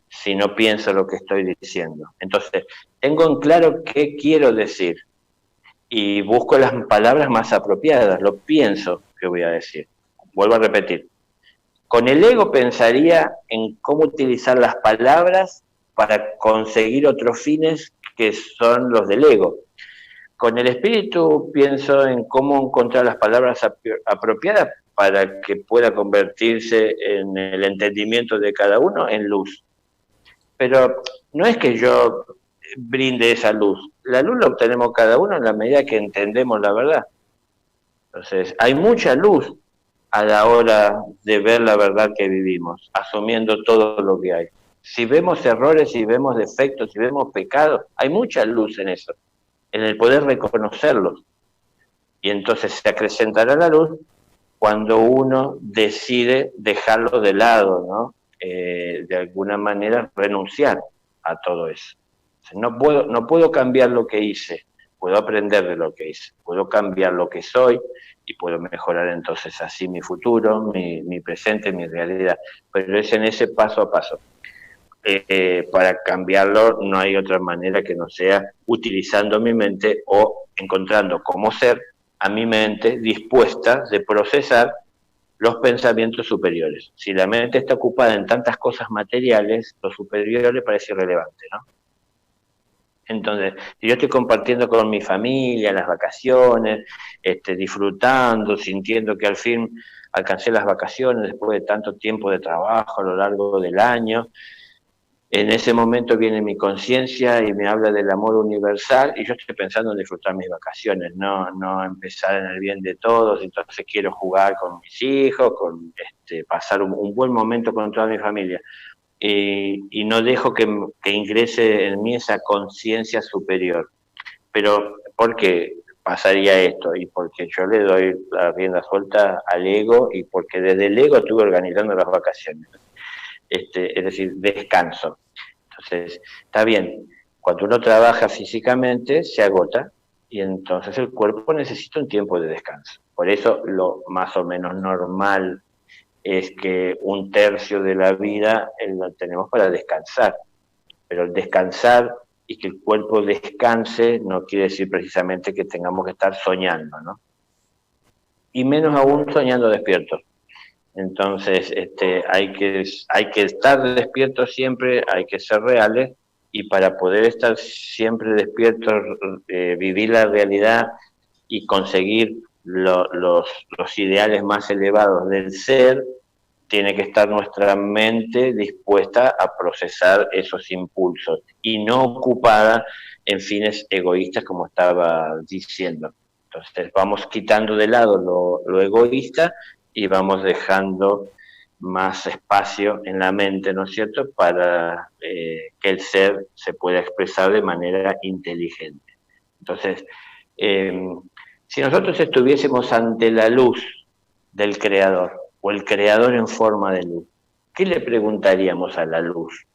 si no pienso lo que estoy diciendo. Entonces, tengo en claro qué quiero decir y busco las palabras más apropiadas, lo pienso que voy a decir. Vuelvo a repetir. Con el ego pensaría en cómo utilizar las palabras para conseguir otros fines que son los del ego. Con el espíritu pienso en cómo encontrar las palabras apropiadas para que pueda convertirse en el entendimiento de cada uno en luz. Pero no es que yo brinde esa luz. La luz la obtenemos cada uno en la medida que entendemos la verdad. Entonces, hay mucha luz a la hora de ver la verdad que vivimos, asumiendo todo lo que hay. Si vemos errores, si vemos defectos, si vemos pecados, hay mucha luz en eso, en el poder reconocerlos. Y entonces se acrecentará la luz cuando uno decide dejarlo de lado, ¿no? De alguna manera renunciar a todo eso. No puedo cambiar lo que hice, puedo aprender de lo que hice, puedo cambiar lo que soy y puedo mejorar entonces así mi futuro, mi presente, mi realidad. Pero es en ese paso a paso. Para cambiarlo no hay otra manera que no sea utilizando mi mente o encontrando como ser a mi mente dispuesta de procesar los pensamientos superiores. Si la mente está ocupada en tantas cosas materiales, lo superior le parece irrelevante, ¿no? Entonces, si yo estoy compartiendo con mi familia las vacaciones, disfrutando, sintiendo que al fin alcancé las vacaciones después de tanto tiempo de trabajo a lo largo del año, en ese momento viene mi conciencia y me habla del amor universal y yo estoy pensando en disfrutar mis vacaciones, no empezar en el bien de todos. Entonces quiero jugar con mis hijos, pasar un buen momento con toda mi familia. Y no dejo que ingrese en mí esa conciencia superior. Pero ¿por qué pasaría esto? Y porque yo le doy la rienda suelta al ego y porque desde el ego estuve organizando las vacaciones. Es decir, descanso. Entonces, está bien, cuando uno trabaja físicamente se agota y entonces el cuerpo necesita un tiempo de descanso. Por eso lo más o menos normal es que 1/3 de la vida lo tenemos para descansar. Pero el descansar y que el cuerpo descanse no quiere decir precisamente que tengamos que estar soñando, ¿no? Y menos aún soñando despiertos. Entonces, hay que estar despiertos siempre, hay que ser reales, y para poder estar siempre despiertos, vivir la realidad y conseguir los ideales más elevados del ser, tiene que estar nuestra mente dispuesta a procesar esos impulsos y no ocupada en fines egoístas, como estaba diciendo. Entonces vamos quitando de lado lo egoísta y vamos dejando más espacio en la mente, ¿no es cierto?, para que el ser se pueda expresar de manera inteligente. Entonces, si nosotros estuviésemos ante la luz del Creador, o el Creador en forma de luz, ¿qué le preguntaríamos a la luz?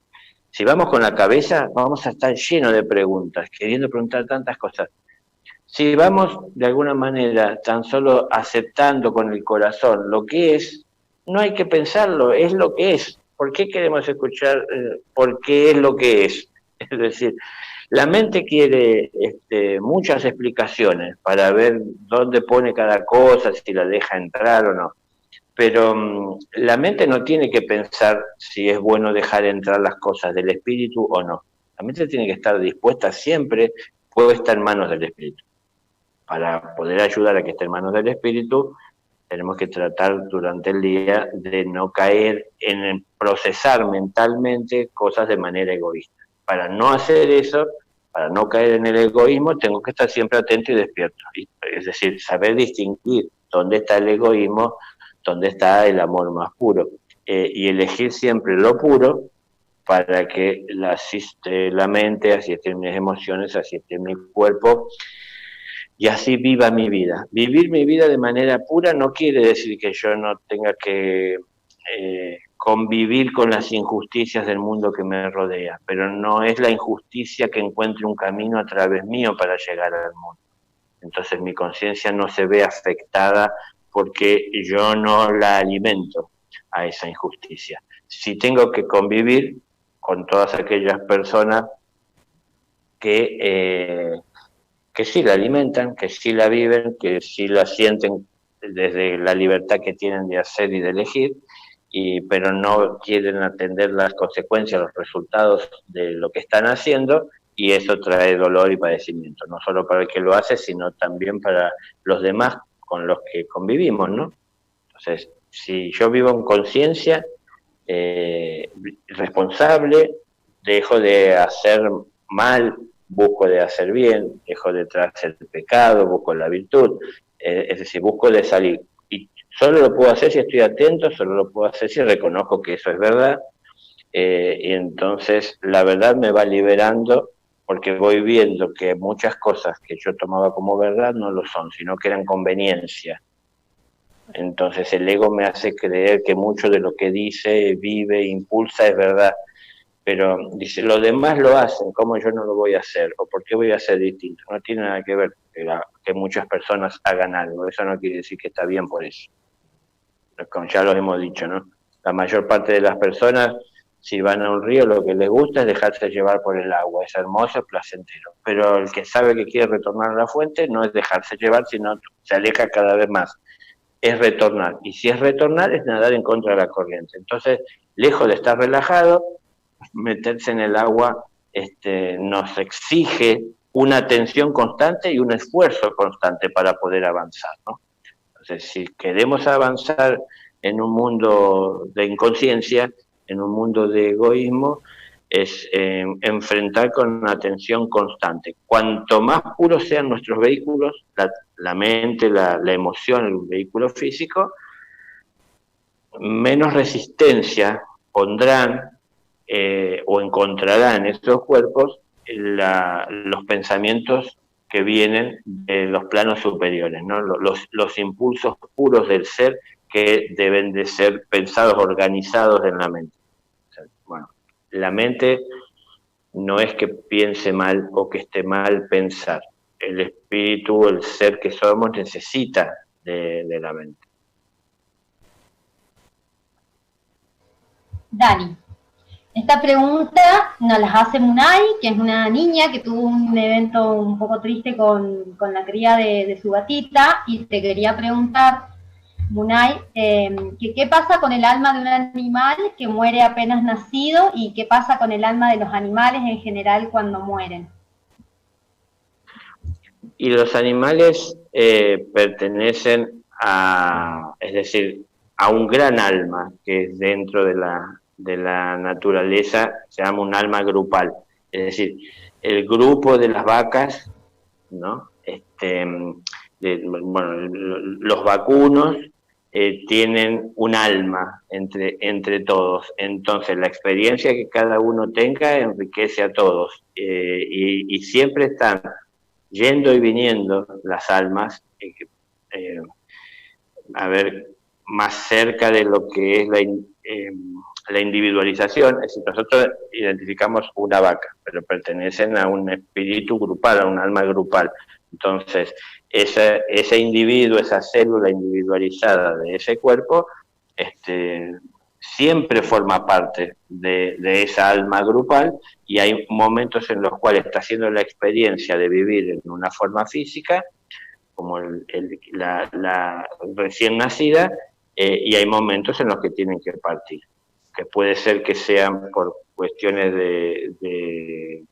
Si vamos con la cabeza, vamos a estar llenos de preguntas, queriendo preguntar tantas cosas. Si vamos de alguna manera tan solo aceptando con el corazón lo que es, no hay que pensarlo, es lo que es. ¿Por qué queremos escuchar por qué es lo que es? Es decir, la mente quiere muchas explicaciones para ver dónde pone cada cosa, si la deja entrar o no. Pero la mente no tiene que pensar si es bueno dejar entrar las cosas del espíritu o no. La mente tiene que estar dispuesta siempre, puesta en manos del espíritu. Para poder ayudar a que esté en manos del espíritu, tenemos que tratar durante el día de no caer en procesar mentalmente cosas de manera egoísta. Para no hacer eso, para no caer en el egoísmo, tengo que estar siempre atento y despierto. Es decir, saber distinguir dónde está el egoísmo, dónde está el amor más puro. Y elegir siempre lo puro para que asiste la mente, así estén mis emociones, así esté mi cuerpo, y así viva mi vida. Vivir mi vida de manera pura no quiere decir que yo no tenga que convivir con las injusticias del mundo que me rodea, pero no es la injusticia que encuentre un camino a través mío para llegar al mundo. Entonces mi conciencia no se ve afectada porque yo no la alimento a esa injusticia. Si tengo que convivir con todas aquellas personas que sí la alimentan, que sí la viven, que sí la sienten desde la libertad que tienen de hacer y de elegir, pero no quieren atender las consecuencias, los resultados de lo que están haciendo, y eso trae dolor y padecimiento, no solo para el que lo hace, sino también para los demás con los que convivimos, ¿no? Entonces, si yo vivo en conciencia responsable, dejo de hacer mal, busco de hacer bien, dejo detrás el pecado, busco la virtud, es decir, busco de salir. Y solo lo puedo hacer si estoy atento, solo lo puedo hacer si reconozco que eso es verdad, y entonces la verdad me va liberando, porque voy viendo que muchas cosas que yo tomaba como verdad no lo son, sino que eran conveniencia. Entonces el ego me hace creer que mucho de lo que dice, vive, impulsa es verdad, pero dice, los demás lo hacen, ¿cómo yo no lo voy a hacer? ¿O por qué voy a hacer distinto? No tiene nada que ver que muchas personas hagan algo, eso no quiere decir que está bien por eso. Como ya lo hemos dicho, ¿no? La mayor parte de las personas, si van a un río, lo que les gusta es dejarse llevar por el agua, es hermoso, es placentero. Pero el que sabe que quiere retornar a la fuente no es dejarse llevar, sino se aleja cada vez más. es retornar. Y si es retornar, es nadar en contra de la corriente. Entonces, lejos de estar relajado, meterse en el agua nos exige una atención constante y un esfuerzo constante para poder avanzar, ¿no? Entonces, si queremos avanzar en un mundo de inconsciencia, en un mundo de egoísmo, es enfrentar con una atención constante. Cuanto más puros sean nuestros vehículos, la mente, la emoción, el vehículo físico, menos resistencia pondrán o encontrarán en estos cuerpos los pensamientos que vienen de los planos superiores, ¿no? Los impulsos puros del ser que deben de ser pensados, organizados en la mente. O sea, bueno, la mente no es que piense mal o que esté mal pensar. El espíritu, el ser que somos, necesita de la mente. Dani, esta pregunta nos la hace Munay, que es una niña que tuvo un evento un poco triste con la cría de su gatita, y te quería preguntar, Munay, ¿qué pasa con el alma de un animal que muere apenas nacido y qué pasa con el alma de los animales en general cuando mueren? Y los animales pertenecen es decir, a un gran alma que es dentro de la naturaleza, se llama un alma grupal. Es decir, el grupo de las vacas, ¿no? Los vacunos tienen un alma entre todos. Entonces, la experiencia que cada uno tenga enriquece a todos. Y siempre están yendo y viniendo las almas, a ver, más cerca de lo que es la individualización. Es decir, nosotros identificamos una vaca, pero pertenecen a un espíritu grupal, a un alma grupal. Entonces, ese individuo, esa célula individualizada de ese cuerpo, siempre forma parte de esa alma grupal, y hay momentos en los cuales está haciendo la experiencia de vivir en una forma física, como la recién nacida, y hay momentos en los que tienen que partir, que puede ser que sean por cuestiones de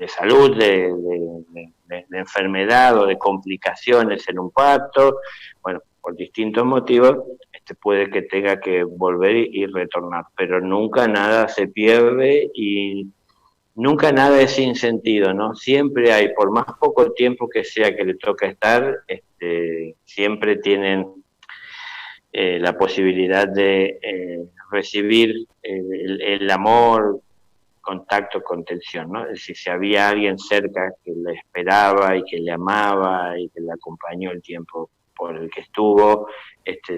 salud, de enfermedad o de complicaciones en un parto, bueno, por distintos motivos, puede que tenga que volver y retornar, pero nunca nada se pierde y nunca nada es sin sentido, ¿no? Siempre hay, por más poco tiempo que sea que le toca estar, siempre tienen la posibilidad de recibir el amor, contacto, contención, ¿no? Es decir, si había alguien cerca que le esperaba y que le amaba y que le acompañó el tiempo por el que estuvo,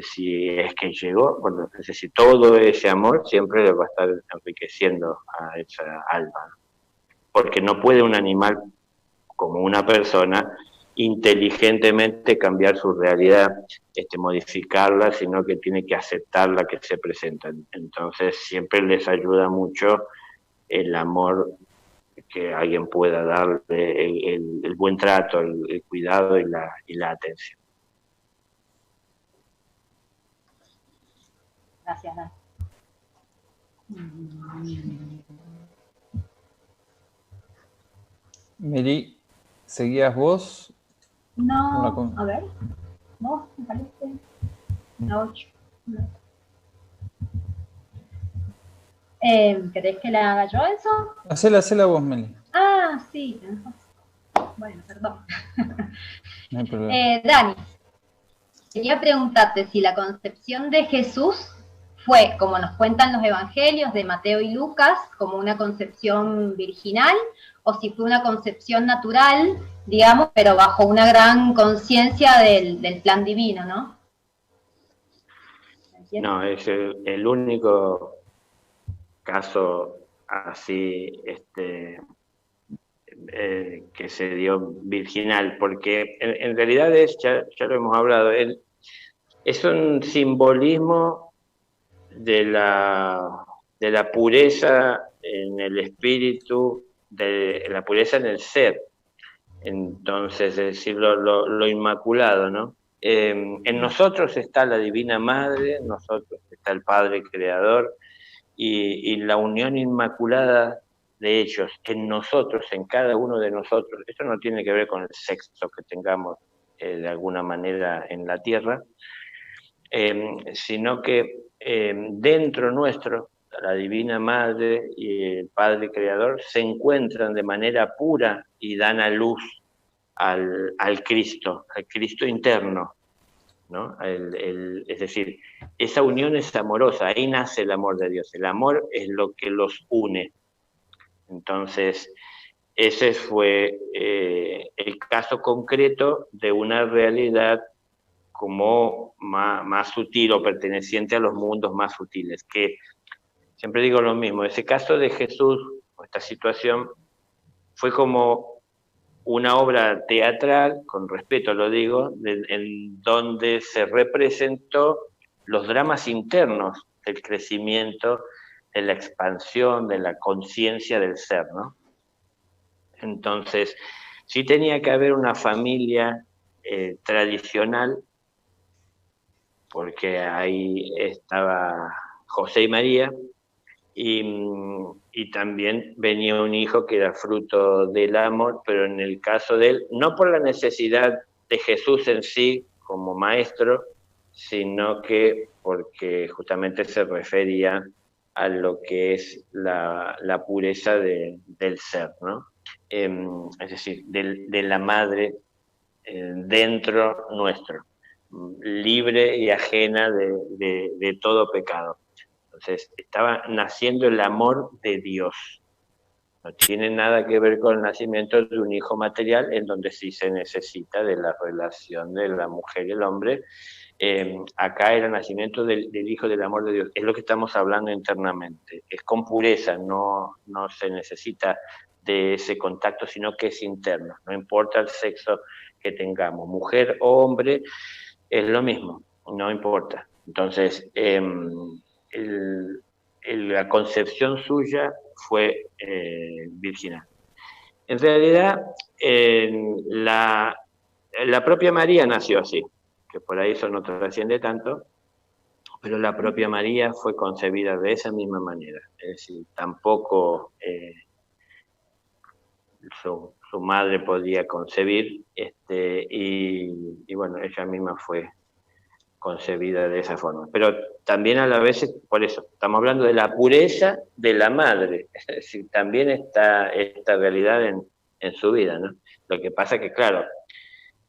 si es que llegó, bueno, es decir, todo ese amor siempre le va a estar enriqueciendo a esa alma, porque no puede un animal como una persona inteligentemente cambiar su realidad, modificarla, sino que tiene que aceptar la que se presenta. Entonces siempre les ayuda mucho el amor que alguien pueda darle, el buen trato, el cuidado y la atención. Gracias, Dan. Meli, ¿seguías vos? No, a ver. Vos, me parece. La 8. No. ¿Querés que la haga yo eso? Hacela vos, Meli. Ah, sí. Bueno, perdón. No hay problema. Dani, quería preguntarte si la concepción de Jesús fue, como nos cuentan los evangelios de Mateo y Lucas, como una concepción virginal, o si fue una concepción natural, digamos, pero bajo una gran conciencia del plan divino, ¿no? No, es el único caso así que se dio virginal, porque en realidad ya lo hemos hablado, es un simbolismo de la pureza en el espíritu, de la pureza en el ser. Entonces, es decir, lo inmaculado, ¿no? En nosotros está la Divina Madre, en nosotros está el Padre Creador, y la unión inmaculada de ellos en nosotros, en cada uno de nosotros. Esto no tiene que ver con el sexo que tengamos de alguna manera en la tierra, sino que dentro nuestro, la Divina Madre y el Padre Creador se encuentran de manera pura y dan a luz al Cristo interno, ¿no? Es decir, esa unión es amorosa, ahí nace el amor de Dios. El amor es lo que los une. Entonces, ese fue el caso concreto de una realidad como más sutil o perteneciente a los mundos más sutiles, que siempre digo lo mismo, ese caso de Jesús, o esta situación, fue como una obra teatral, con respeto lo digo, en donde se representó los dramas internos del crecimiento, de la expansión, de la conciencia del ser, ¿no? Entonces, sí tenía que haber una familia tradicional, porque ahí estaba José y María, y también venía un hijo que era fruto del amor, pero en el caso de él, no por la necesidad de Jesús en sí como maestro, sino que porque justamente se refería a lo que es la pureza del ser, ¿no? Es decir, de la madre dentro nuestro, libre y ajena de todo pecado. Entonces, estaba naciendo el amor de Dios. No tiene nada que ver con el nacimiento de un hijo material, en donde sí se necesita de la relación de la mujer y el hombre. Acá era el nacimiento del hijo del amor de Dios. Es lo que estamos hablando internamente. Es con pureza, no se necesita de ese contacto, sino que es interno. No importa el sexo que tengamos, mujer o hombre, es lo mismo, no importa. Entonces, la concepción suya fue virginal. En realidad, la propia María nació así, que por ahí eso no trasciende tanto, pero la propia María fue concebida de esa misma manera. Es decir, tampoco su madre podía concebir, y bueno, ella misma fue concebida de esa forma. Pero también a la vez, por eso, estamos hablando de la pureza de la madre, es decir, también está esta realidad en su vida, ¿no? Lo que pasa que, claro,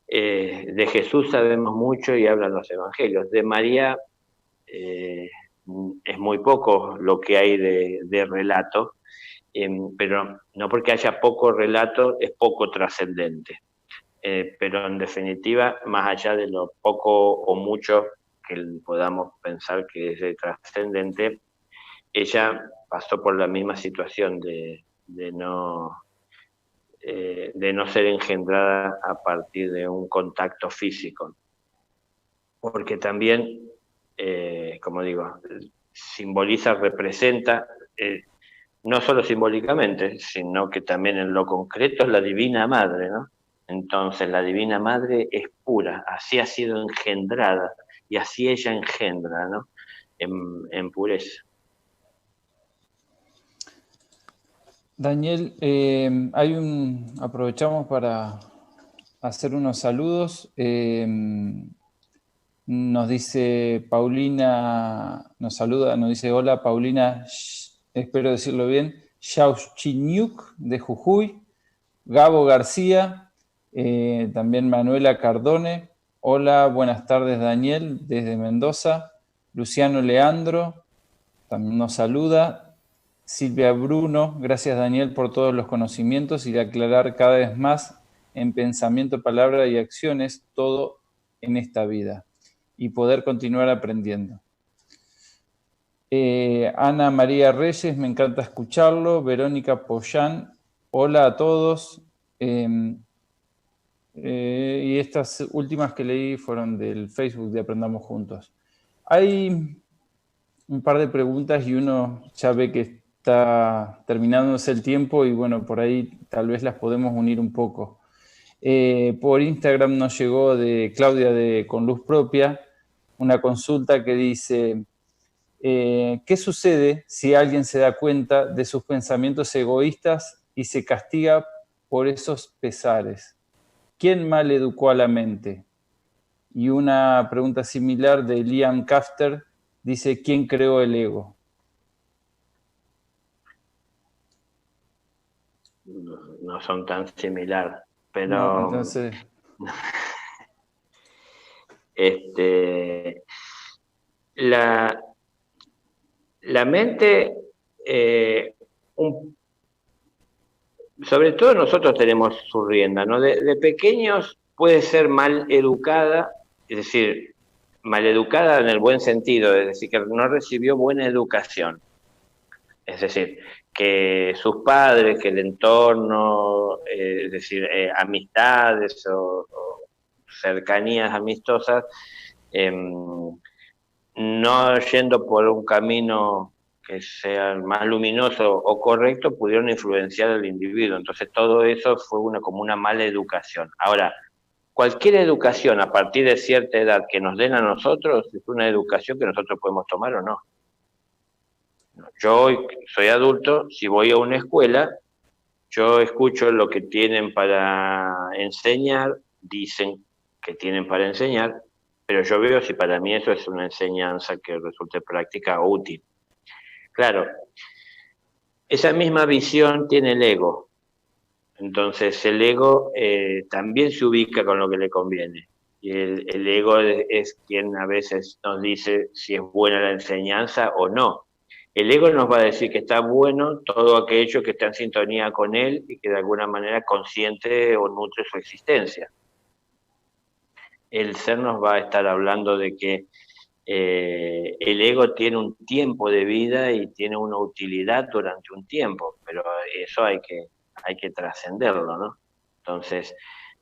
de Jesús sabemos mucho y hablan los evangelios, de María es muy poco lo que hay de relato, pero no porque haya poco relato es poco trascendente. Pero en definitiva, más allá de lo poco o mucho que podamos pensar que es trascendente, ella pasó por la misma situación de no ser engendrada a partir de un contacto físico, porque también, como digo, simboliza, representa, no solo simbólicamente, sino que también en lo concreto es la Divina Madre, ¿no? Entonces la Divina Madre es pura, así ha sido engendrada y así ella engendra, ¿no? En pureza. Daniel, aprovechamos para hacer unos saludos. Nos dice Paulina, nos saluda, nos dice hola Paulina, espero decirlo bien, Shauchiniuk de Jujuy, Gabo García, también Manuela Cardone, hola, buenas tardes Daniel, desde Mendoza, Luciano Leandro, también nos saluda, Silvia Bruno, gracias Daniel por todos los conocimientos y de aclarar cada vez más en pensamiento, palabra y acciones todo en esta vida y poder continuar aprendiendo. Ana María Reyes, me encanta escucharlo. Verónica Pollán, hola a todos. Y estas últimas que leí fueron del Facebook de Aprendamos Juntos. Hay un par de preguntas y uno ya ve que está terminándose el tiempo y bueno, por ahí tal vez las podemos unir un poco. Por Instagram nos llegó de Claudia de Con Luz Propia una consulta que dice, ¿qué sucede si alguien se da cuenta de sus pensamientos egoístas y se castiga por esos pesares? ¿Quién mal educó a la mente? Y una pregunta similar de Liam Kafter dice, ¿quién creó el ego? No son tan similares, pero No, entonces... la mente, sobre todo nosotros tenemos su rienda, ¿no? De pequeños puede ser mal educada, es decir, mal educada en el buen sentido, es decir, que no recibió buena educación. Es decir, que sus padres, que el entorno, es decir, amistades o cercanías amistosas, no yendo por un camino que sea más luminoso o correcto, pudieron influenciar al individuo. Entonces todo eso fue como una mala educación. Ahora, cualquier educación a partir de cierta edad que nos den a nosotros es una educación que nosotros podemos tomar o no. Yo hoy soy adulto, si voy a una escuela, yo escucho lo que tienen para enseñar, dicen que tienen para enseñar, pero yo veo si para mí eso es una enseñanza que resulte práctica o útil. Claro, esa misma visión tiene el ego. Entonces el ego también se ubica con lo que le conviene. Y el ego es quien a veces nos dice si es buena la enseñanza o no. El ego nos va a decir que está bueno todo aquello que está en sintonía con él y que de alguna manera consiente o nutre su existencia. El ser nos va a estar hablando de que el ego tiene un tiempo de vida y tiene una utilidad durante un tiempo, pero eso hay que trascenderlo, ¿no? Entonces,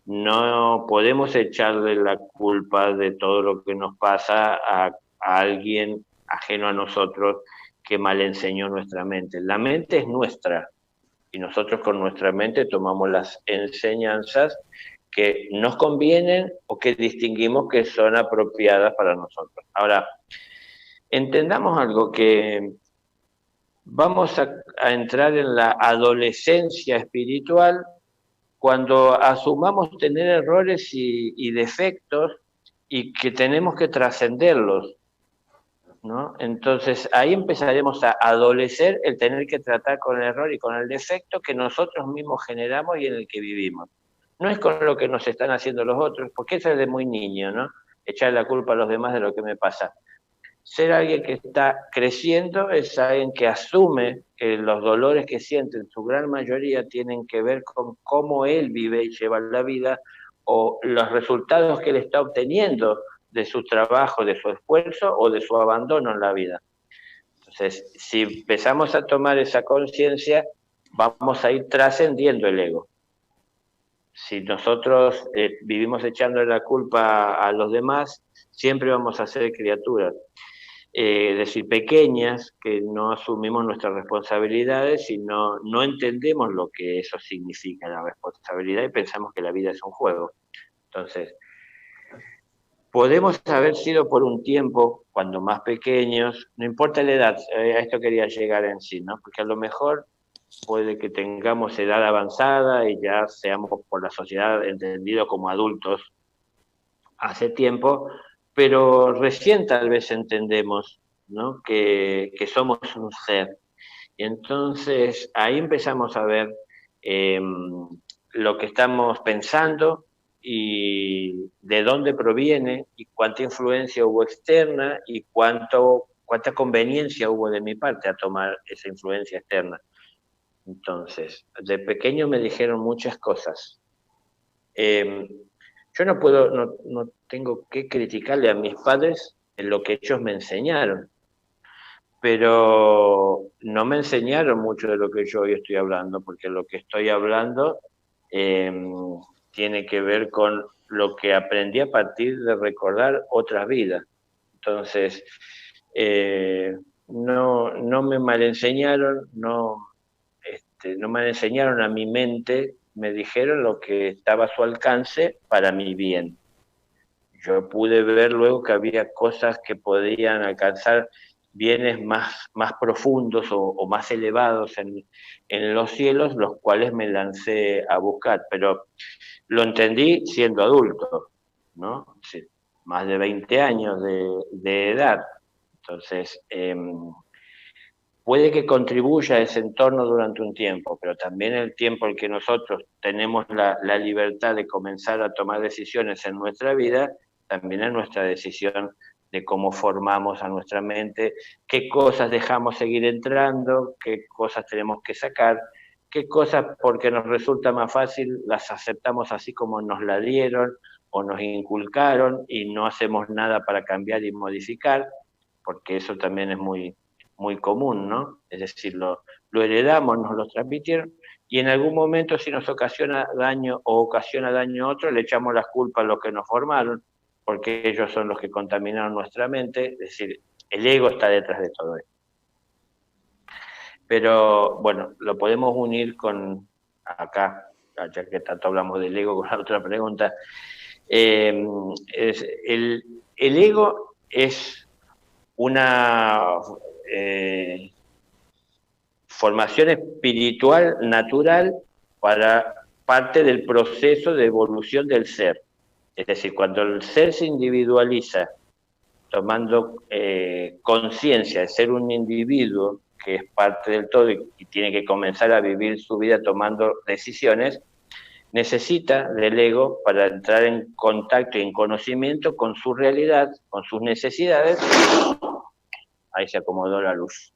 no podemos echarle la culpa de todo lo que nos pasa a alguien ajeno a nosotros que mal enseñó nuestra mente. La mente es nuestra y nosotros con nuestra mente tomamos las enseñanzas que nos convienen o que distinguimos que son apropiadas para nosotros. Ahora, entendamos algo, que vamos a entrar en la adolescencia espiritual cuando asumamos tener errores y defectos y que tenemos que trascenderlos, ¿no? Entonces ahí empezaremos a adolecer el tener que tratar con el error y con el defecto que nosotros mismos generamos y en el que vivimos. No es con lo que nos están haciendo los otros, porque eso es de muy niño, ¿no? Echar la culpa a los demás de lo que me pasa. Ser alguien que está creciendo es alguien que asume que los dolores que siente en su gran mayoría tienen que ver con cómo él vive y lleva la vida o los resultados que él está obteniendo de su trabajo, de su esfuerzo o de su abandono en la vida. Entonces, si empezamos a tomar esa conciencia, vamos a ir trascendiendo el ego. Si nosotros vivimos echándole la culpa a los demás, siempre vamos a ser criaturas. Es decir, pequeñas, que no asumimos nuestras responsabilidades y no entendemos lo que eso significa, la responsabilidad, y pensamos que la vida es un juego. Entonces, podemos haber sido por un tiempo, cuando más pequeños, no importa la edad, a esto quería llegar en sí, ¿no? Porque a lo mejor puede que tengamos edad avanzada y ya seamos por la sociedad entendidos como adultos hace tiempo, pero recién tal vez entendemos, ¿no? que somos un ser. Y entonces ahí empezamos a ver lo que estamos pensando y de dónde proviene y cuánta influencia hubo externa y cuánta conveniencia hubo de mi parte a tomar esa influencia externa. Entonces, de pequeño me dijeron muchas cosas. Yo no tengo que criticarle a mis padres en lo que ellos me enseñaron, pero no me enseñaron mucho de lo que yo hoy estoy hablando, porque lo que estoy hablando tiene que ver con lo que aprendí a partir de recordar otras vidas. Entonces, no me mal enseñaron, no me enseñaron a mi mente me dijeron lo que estaba a su alcance para mi bien. Yo pude ver luego que había cosas que podían alcanzar bienes más profundos o más elevados en los cielos, los cuales me lancé a buscar, pero lo entendí siendo adulto, ¿no? Sí, más de 20 años de edad. Entonces, puede que contribuya a ese entorno durante un tiempo, pero también el tiempo en que nosotros tenemos la libertad de comenzar a tomar decisiones en nuestra vida, también es nuestra decisión de cómo formamos a nuestra mente, qué cosas dejamos seguir entrando, qué cosas tenemos que sacar, qué cosas porque nos resulta más fácil las aceptamos así como nos la dieron o nos inculcaron y no hacemos nada para cambiar y modificar, porque eso también es muy común, ¿no? Es decir, lo heredamos, nos lo transmitieron, y en algún momento si nos ocasiona daño o ocasiona daño a otro, le echamos las culpas a los que nos formaron, porque ellos son los que contaminaron nuestra mente, es decir, el ego está detrás de todo esto. Pero bueno, lo podemos unir con acá, ya que tanto hablamos del ego, con la otra pregunta. El ego es una formación espiritual natural para parte del proceso de evolución del ser. Es decir, cuando el ser se individualiza, tomando conciencia de ser un individuo que es parte del todo y tiene que comenzar a vivir su vida tomando decisiones, necesita del ego para entrar en contacto y en conocimiento con su realidad, con sus necesidades. Ahí se acomodó la luz.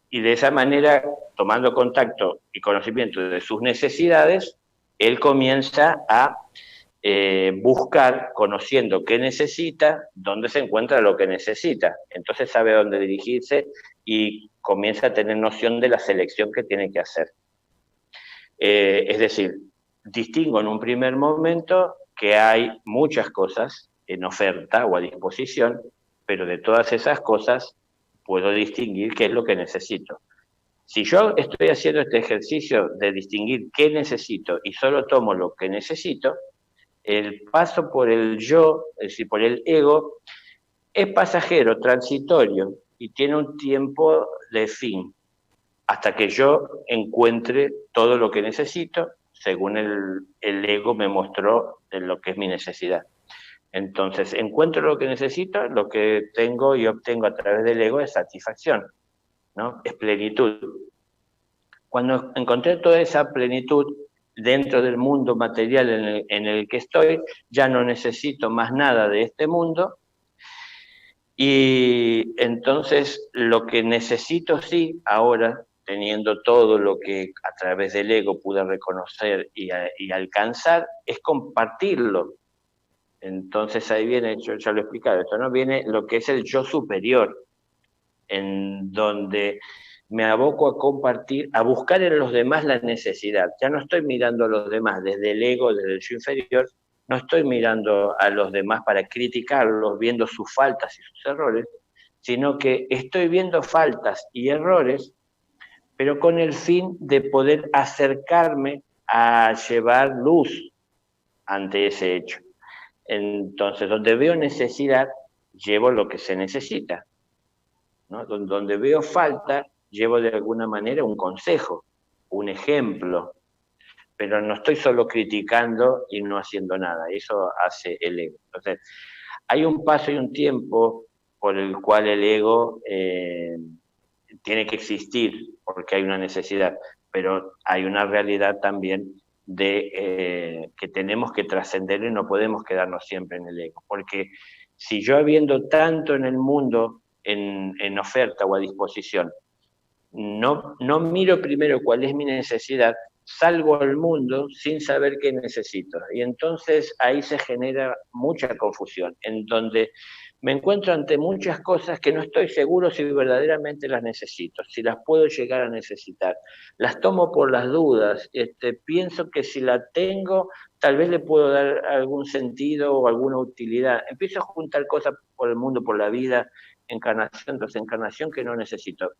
Y de esa manera, tomando contacto y conocimiento de sus necesidades, él comienza a buscar, conociendo qué necesita, dónde se encuentra lo que necesita. Entonces sabe dónde dirigirse y comienza a tener noción de la selección que tiene que hacer. Es decir, distingo en un primer momento que hay muchas cosas en oferta o a disposición, pero de todas esas cosas puedo distinguir qué es lo que necesito. Si yo estoy haciendo este ejercicio de distinguir qué necesito y solo tomo lo que necesito, el paso por el yo, es decir, por el ego, es pasajero, transitorio y tiene un tiempo de fin, hasta que yo encuentre todo lo que necesito, según el ego me mostró de lo que es mi necesidad. Entonces, encuentro lo que necesito, lo que tengo y obtengo a través del ego es satisfacción, ¿no? Es plenitud. Cuando encontré toda esa plenitud dentro del mundo material en el que estoy, ya no necesito más nada de este mundo, y entonces lo que necesito sí, ahora, teniendo todo lo que a través del ego pude reconocer y alcanzar, es compartirlo. Entonces ahí viene, yo ya lo he explicado esto, ¿no? Viene lo que es el yo superior, en donde me aboco a compartir, a buscar en los demás la necesidad. Ya no estoy mirando a los demás desde el ego, desde el yo inferior, no estoy mirando a los demás para criticarlos, viendo sus faltas y sus errores, sino que estoy viendo faltas y errores, pero con el fin de poder acercarme a llevar luz ante ese hecho. Entonces, donde veo necesidad, llevo lo que se necesita, ¿no? Donde veo falta, llevo de alguna manera un consejo, un ejemplo, pero no estoy solo criticando y no haciendo nada, eso hace el ego. Entonces, hay un paso y un tiempo por el cual el ego tiene que existir, porque hay una necesidad, pero hay una realidad también de que tenemos que trascender y no podemos quedarnos siempre en el ego, porque si yo habiendo tanto en el mundo en oferta o a disposición, no miro primero cuál es mi necesidad, salgo al mundo sin saber qué necesito, y entonces ahí se genera mucha confusión, en donde me encuentro ante muchas cosas que no estoy seguro si verdaderamente las necesito, si las puedo llegar a necesitar. Las tomo por las dudas, pienso que si la tengo, tal vez le puedo dar algún sentido o alguna utilidad. Empiezo a juntar cosas por el mundo, por la vida, encarnación tras encarnación que no necesito.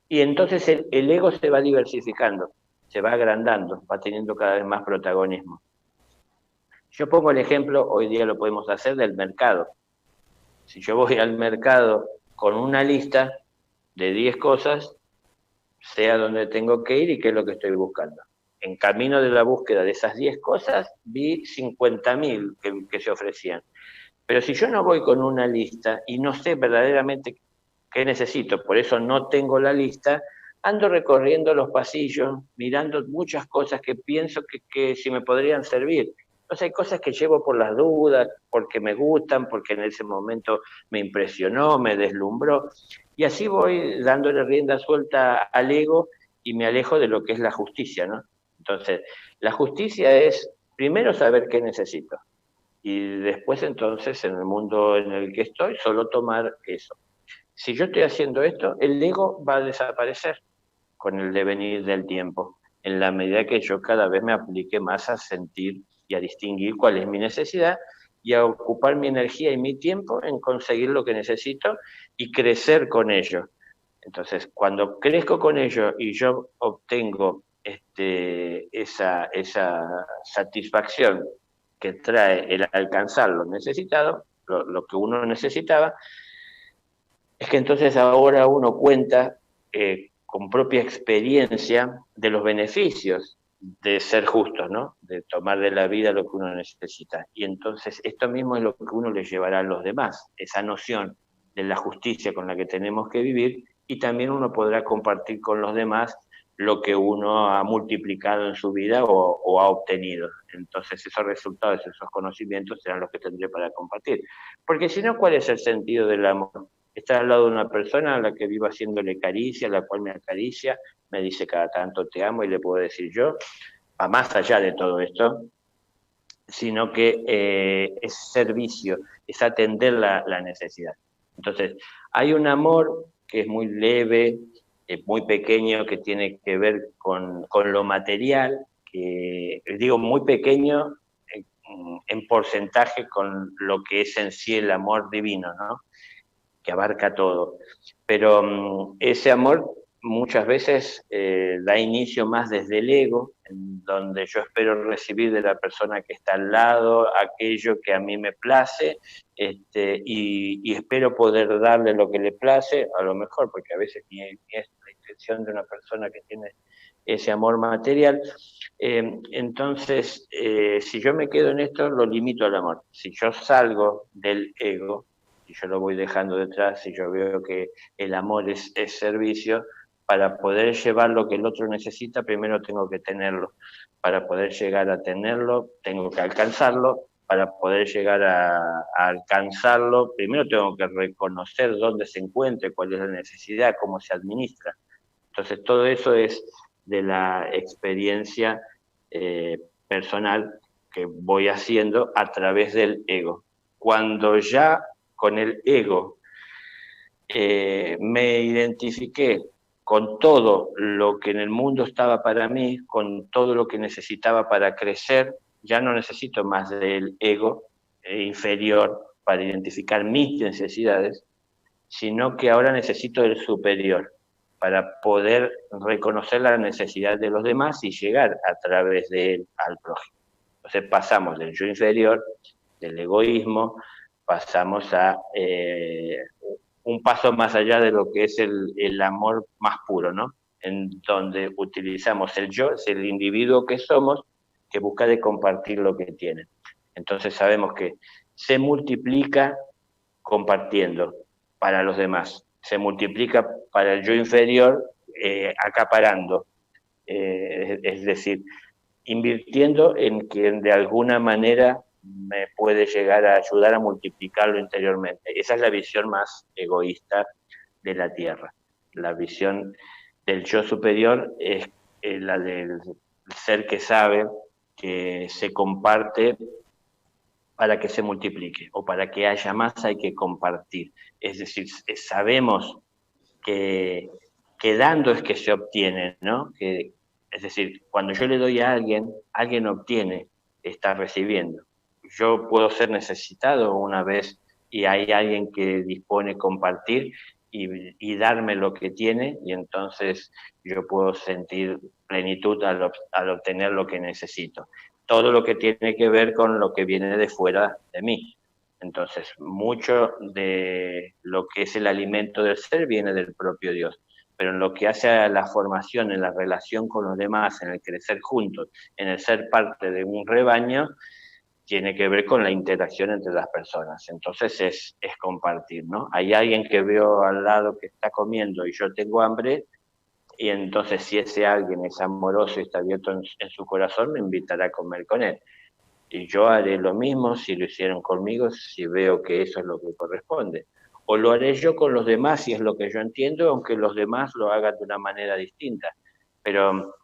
Y entonces el ego se va diversificando, se va agrandando, va teniendo cada vez más protagonismo. Yo pongo el ejemplo, hoy día lo podemos hacer, del mercado. Si yo voy al mercado con una lista de 10 cosas, sé a dónde tengo que ir y qué es lo que estoy buscando. En camino de la búsqueda de esas 10 cosas, vi 50.000 que se ofrecían. Pero si yo no voy con una lista y no sé verdaderamente qué necesito, por eso no tengo la lista, ando recorriendo los pasillos, mirando muchas cosas que pienso que si me podrían servir. Entonces hay cosas que llevo por las dudas, porque me gustan, porque en ese momento me impresionó, me deslumbró, y así voy dándole rienda suelta al ego y me alejo de lo que es la justicia, ¿no? Entonces, la justicia es primero saber qué necesito, y después entonces en el mundo en el que estoy solo tomar eso. Si yo estoy haciendo esto, el ego va a desaparecer con el devenir del tiempo, en la medida que yo cada vez me aplique más a sentir y a distinguir cuál es mi necesidad y a ocupar mi energía y mi tiempo en conseguir lo que necesito y crecer con ello. Entonces, cuando crezco con ello y yo obtengo esa satisfacción que trae el alcanzar lo necesitado, lo que uno necesitaba, es que entonces ahora uno cuenta con propia experiencia de los beneficios de ser justo, ¿no? De tomar de la vida lo que uno necesita. Y entonces esto mismo es lo que uno le llevará a los demás, esa noción de la justicia con la que tenemos que vivir, y también uno podrá compartir con los demás lo que uno ha multiplicado en su vida o ha obtenido. Entonces esos resultados, esos conocimientos serán los que tendré para compartir. Porque si no, ¿cuál es el sentido del amor? Estar al lado de una persona a la que vivo haciéndole caricia, a la cual me acaricia, me dice cada tanto te amo y le puedo decir yo, va más allá de todo esto, sino que es servicio, es atender la necesidad. Entonces, hay un amor que es muy leve, muy pequeño, que tiene que ver con lo material, que digo muy pequeño en porcentaje con lo que es en sí el amor divino, ¿no? Que abarca todo. Pero ese amor muchas veces da inicio más desde el ego, en donde yo espero recibir de la persona que está al lado aquello que a mí me place, y espero poder darle lo que le place, a lo mejor, porque a veces ni es la intención de una persona que tiene ese amor material. Entonces, si yo me quedo en esto, lo limito al amor. Si yo salgo del ego, y yo lo voy dejando detrás, y yo veo que el amor es servicio, para poder llevar lo que el otro necesita, primero tengo que tenerlo. Para poder llegar a tenerlo, tengo que alcanzarlo. Para poder llegar a alcanzarlo, primero tengo que reconocer dónde se encuentra, cuál es la necesidad, cómo se administra. Entonces, todo eso es de la experiencia personal que voy haciendo a través del ego. Cuando ya con el ego me identifiqué con todo lo que en el mundo estaba para mí, con todo lo que necesitaba para crecer, ya no necesito más del ego inferior para identificar mis necesidades, sino que ahora necesito el superior para poder reconocer la necesidad de los demás y llegar a través de él al prójimo. Entonces pasamos del yo inferior, del egoísmo, pasamos a un paso más allá de lo que es el amor más puro, ¿no? En donde utilizamos el yo, es el individuo que somos, que busca de compartir lo que tiene. Entonces sabemos que se multiplica compartiendo para los demás, se multiplica para el yo inferior acaparando, es decir, invirtiendo en quien de alguna manera me puede llegar a ayudar a multiplicarlo interiormente. Esa es la visión más egoísta de la Tierra. La visión del yo superior es la del ser que sabe, que se comparte para que se multiplique, o para que haya más hay que compartir. Es decir, sabemos que dando es que se obtiene, ¿no? Es decir, cuando yo le doy a alguien, alguien obtiene, está recibiendo. Yo puedo ser necesitado una vez y hay alguien que dispone compartir, y darme lo que tiene, y entonces yo puedo sentir plenitud al obtener lo que necesito. Todo lo que tiene que ver con lo que viene de fuera de mí. Entonces, mucho de lo que es el alimento del ser viene del propio Dios. Pero en lo que hace a la formación, en la relación con los demás, en el crecer juntos, en el ser parte de un rebaño, tiene que ver con la interacción entre las personas. Entonces es compartir, ¿no? Hay alguien que veo al lado que está comiendo y yo tengo hambre, y entonces si ese alguien es amoroso y está abierto en su corazón, me invitará a comer con él. Y yo haré lo mismo si lo hicieron conmigo, si veo que eso es lo que corresponde. O lo haré yo con los demás si es lo que yo entiendo, aunque los demás lo hagan de una manera distinta. Pero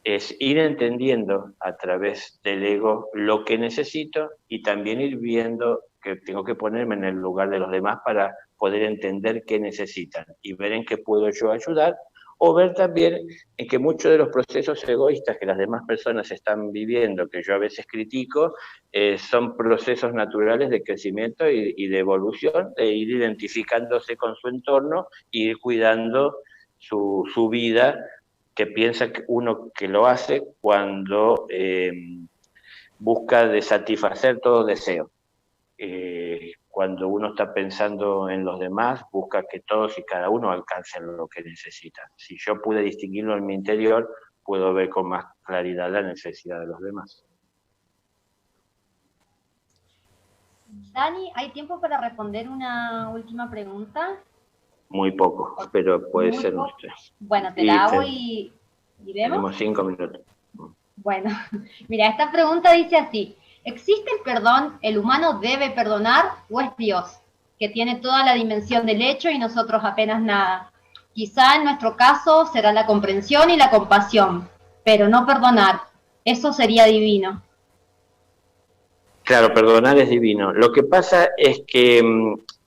es ir entendiendo a través del ego lo que necesito y también ir viendo que tengo que ponerme en el lugar de los demás para poder entender qué necesitan y ver en qué puedo yo ayudar, o ver también en que muchos de los procesos egoístas que las demás personas están viviendo, que yo a veces critico, son procesos naturales de crecimiento y de evolución, de ir identificándose con su entorno e ir cuidando su vida, que piensa que uno que lo hace cuando busca de satisfacer todo deseo. Cuando uno está pensando en los demás, busca que todos y cada uno alcancen lo que necesitan. Si yo pude distinguirlo en mi interior, puedo ver con más claridad la necesidad de los demás. Dani, ¿hay tiempo para responder una última pregunta? Muy poco, pero puede ser usted. Bueno, te la hago y vemos. Tenemos 5 minutos. Bueno, mira, esta pregunta dice así: ¿existe el perdón? ¿El humano debe perdonar o es Dios, que tiene toda la dimensión del hecho y nosotros apenas nada? Quizá en nuestro caso será la comprensión y la compasión, pero no perdonar. Eso sería divino. Claro, perdonar es divino. Lo que pasa es que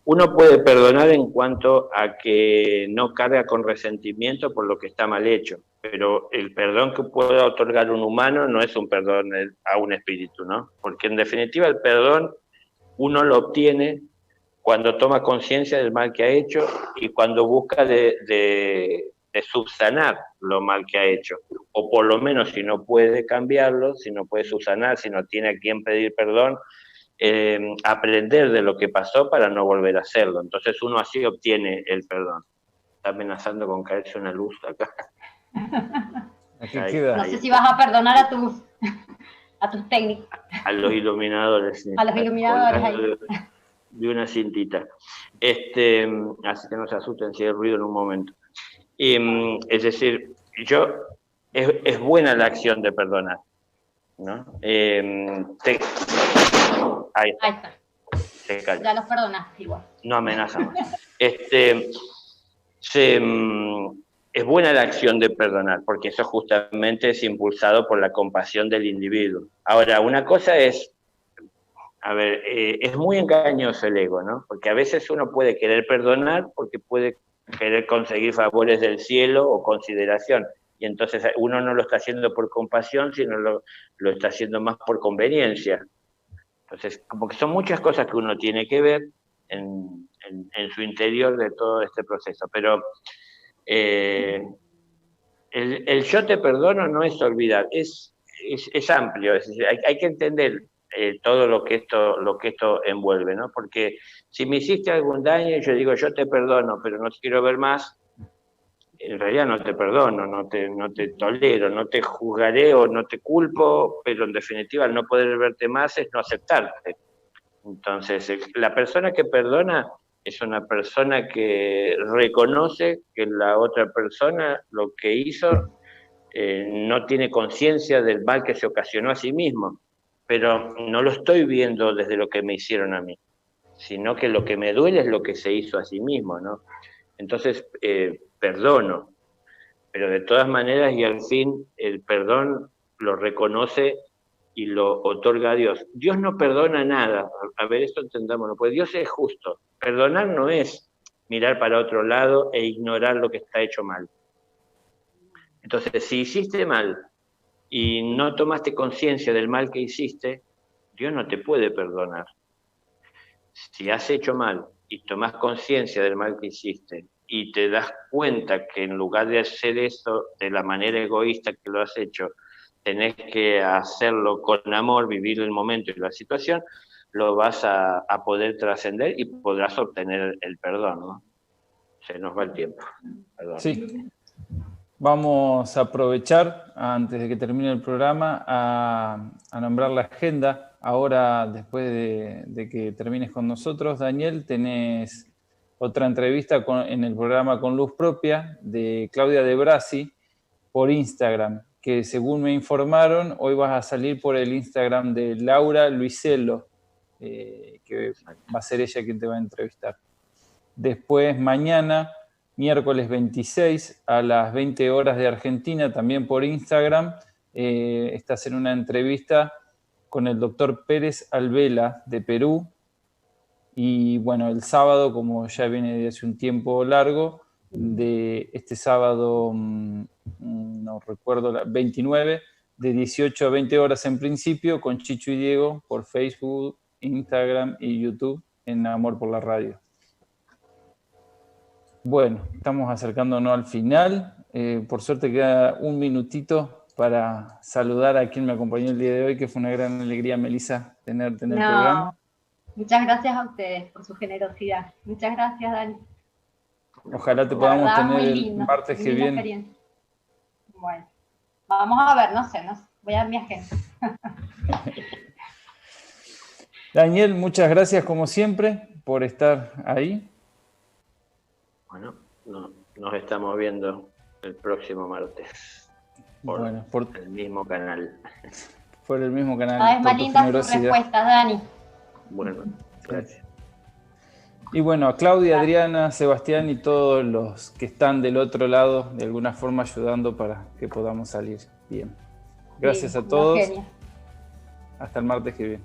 uno puede perdonar en cuanto a que no carga con resentimiento por lo que está mal hecho, pero el perdón que pueda otorgar un humano no es un perdón a un espíritu, ¿no? Porque en definitiva el perdón uno lo obtiene cuando toma conciencia del mal que ha hecho y cuando busca de subsanar lo mal que ha hecho, o por lo menos si no puede cambiarlo, si no puede subsanar, si no tiene a quien pedir perdón, aprender de lo que pasó para no volver a hacerlo. Entonces uno así obtiene el perdón. Está amenazando con caerse una luz acá. No sé si vas a perdonar a tus técnicos. A los iluminadores. A los iluminadores ahí. De una cintita. Así que no se asusten si hay ruido en un momento. Es decir, es buena la acción de perdonar, ¿no? Ahí está. Ya los perdonaste igual. No amenaza más. Es buena la acción de perdonar, porque eso justamente es impulsado por la compasión del individuo. Ahora, una cosa es, es muy engañoso el ego, ¿no? Porque a veces uno puede querer perdonar porque puede querer conseguir favores del cielo o consideración, y entonces uno no lo está haciendo por compasión, sino lo está haciendo más por conveniencia. Entonces, como que son muchas cosas que uno tiene que ver en su interior de todo este proceso, pero el yo te perdono no es olvidar, es amplio, es decir, hay que entender todo lo que esto envuelve, ¿no? Porque si me hiciste algún daño y yo digo yo te perdono, pero no te quiero ver más, en realidad no te perdono, no te tolero, no te juzgaré o no te culpo, pero en definitiva al no poder verte más es no aceptarte. Entonces, la persona que perdona es una persona que reconoce que la otra persona lo que hizo no tiene conciencia del mal que se ocasionó a sí mismo, pero no lo estoy viendo desde lo que me hicieron a mí, sino que lo que me duele es lo que se hizo a sí mismo, ¿no? Entonces, perdono, pero de todas maneras y al fin el perdón lo reconoce y lo otorga a Dios. Dios no perdona nada, a ver, esto entendámoslo, pues Dios es justo. Perdonar no es mirar para otro lado e ignorar lo que está hecho mal. Entonces, si hiciste mal y no tomaste conciencia del mal que hiciste, Dios no te puede perdonar. Si has hecho mal y tomás conciencia del mal que hiciste y te das cuenta que en lugar de hacer eso de la manera egoísta que lo has hecho, tenés que hacerlo con amor, vivir el momento y la situación, lo vas a poder trascender y podrás obtener el perdón, ¿no? Se nos va el tiempo. Perdón. Sí. Vamos a aprovechar, antes de que termine el programa, a nombrar la agenda. Ahora, después de que termines con nosotros, Daniel, tenés otra entrevista en el programa Con Luz Propia de Claudia De Brasi por Instagram, que según me informaron, hoy vas a salir por el Instagram de Laura Luisello, que va a ser ella quien te va a entrevistar. Después, mañana, miércoles 26, a las 20 horas de Argentina, también por Instagram, estás en una entrevista con el doctor Pérez Alvela, de Perú. Y bueno, el sábado, como ya viene de hace un tiempo largo, de este sábado, no recuerdo, 29, de 18 a 20 horas en principio, con Chicho y Diego por Facebook, Instagram y YouTube en Amor por la Radio. Bueno, estamos acercándonos al final. Por suerte queda un minutito para saludar a quien me acompañó el día de hoy, que fue una gran alegría, Melissa, tenerte en el programa. Muchas gracias a ustedes por su generosidad. Muchas gracias, Dani. Ojalá te podamos tener el martes que viene. Experiencia. Bueno, vamos a ver, no sé, voy a dar mi agenda. Daniel, muchas gracias como siempre por estar ahí. Bueno, nos estamos viendo el próximo martes. Por el mismo canal. Por el mismo canal. Cada vez más lindas tus respuestas, Dani. Bueno, gracias. Y bueno, a Claudia, Adriana, Sebastián y todos los que están del otro lado, de alguna forma ayudando para que podamos salir bien. Gracias a todos. Hasta el martes que viene.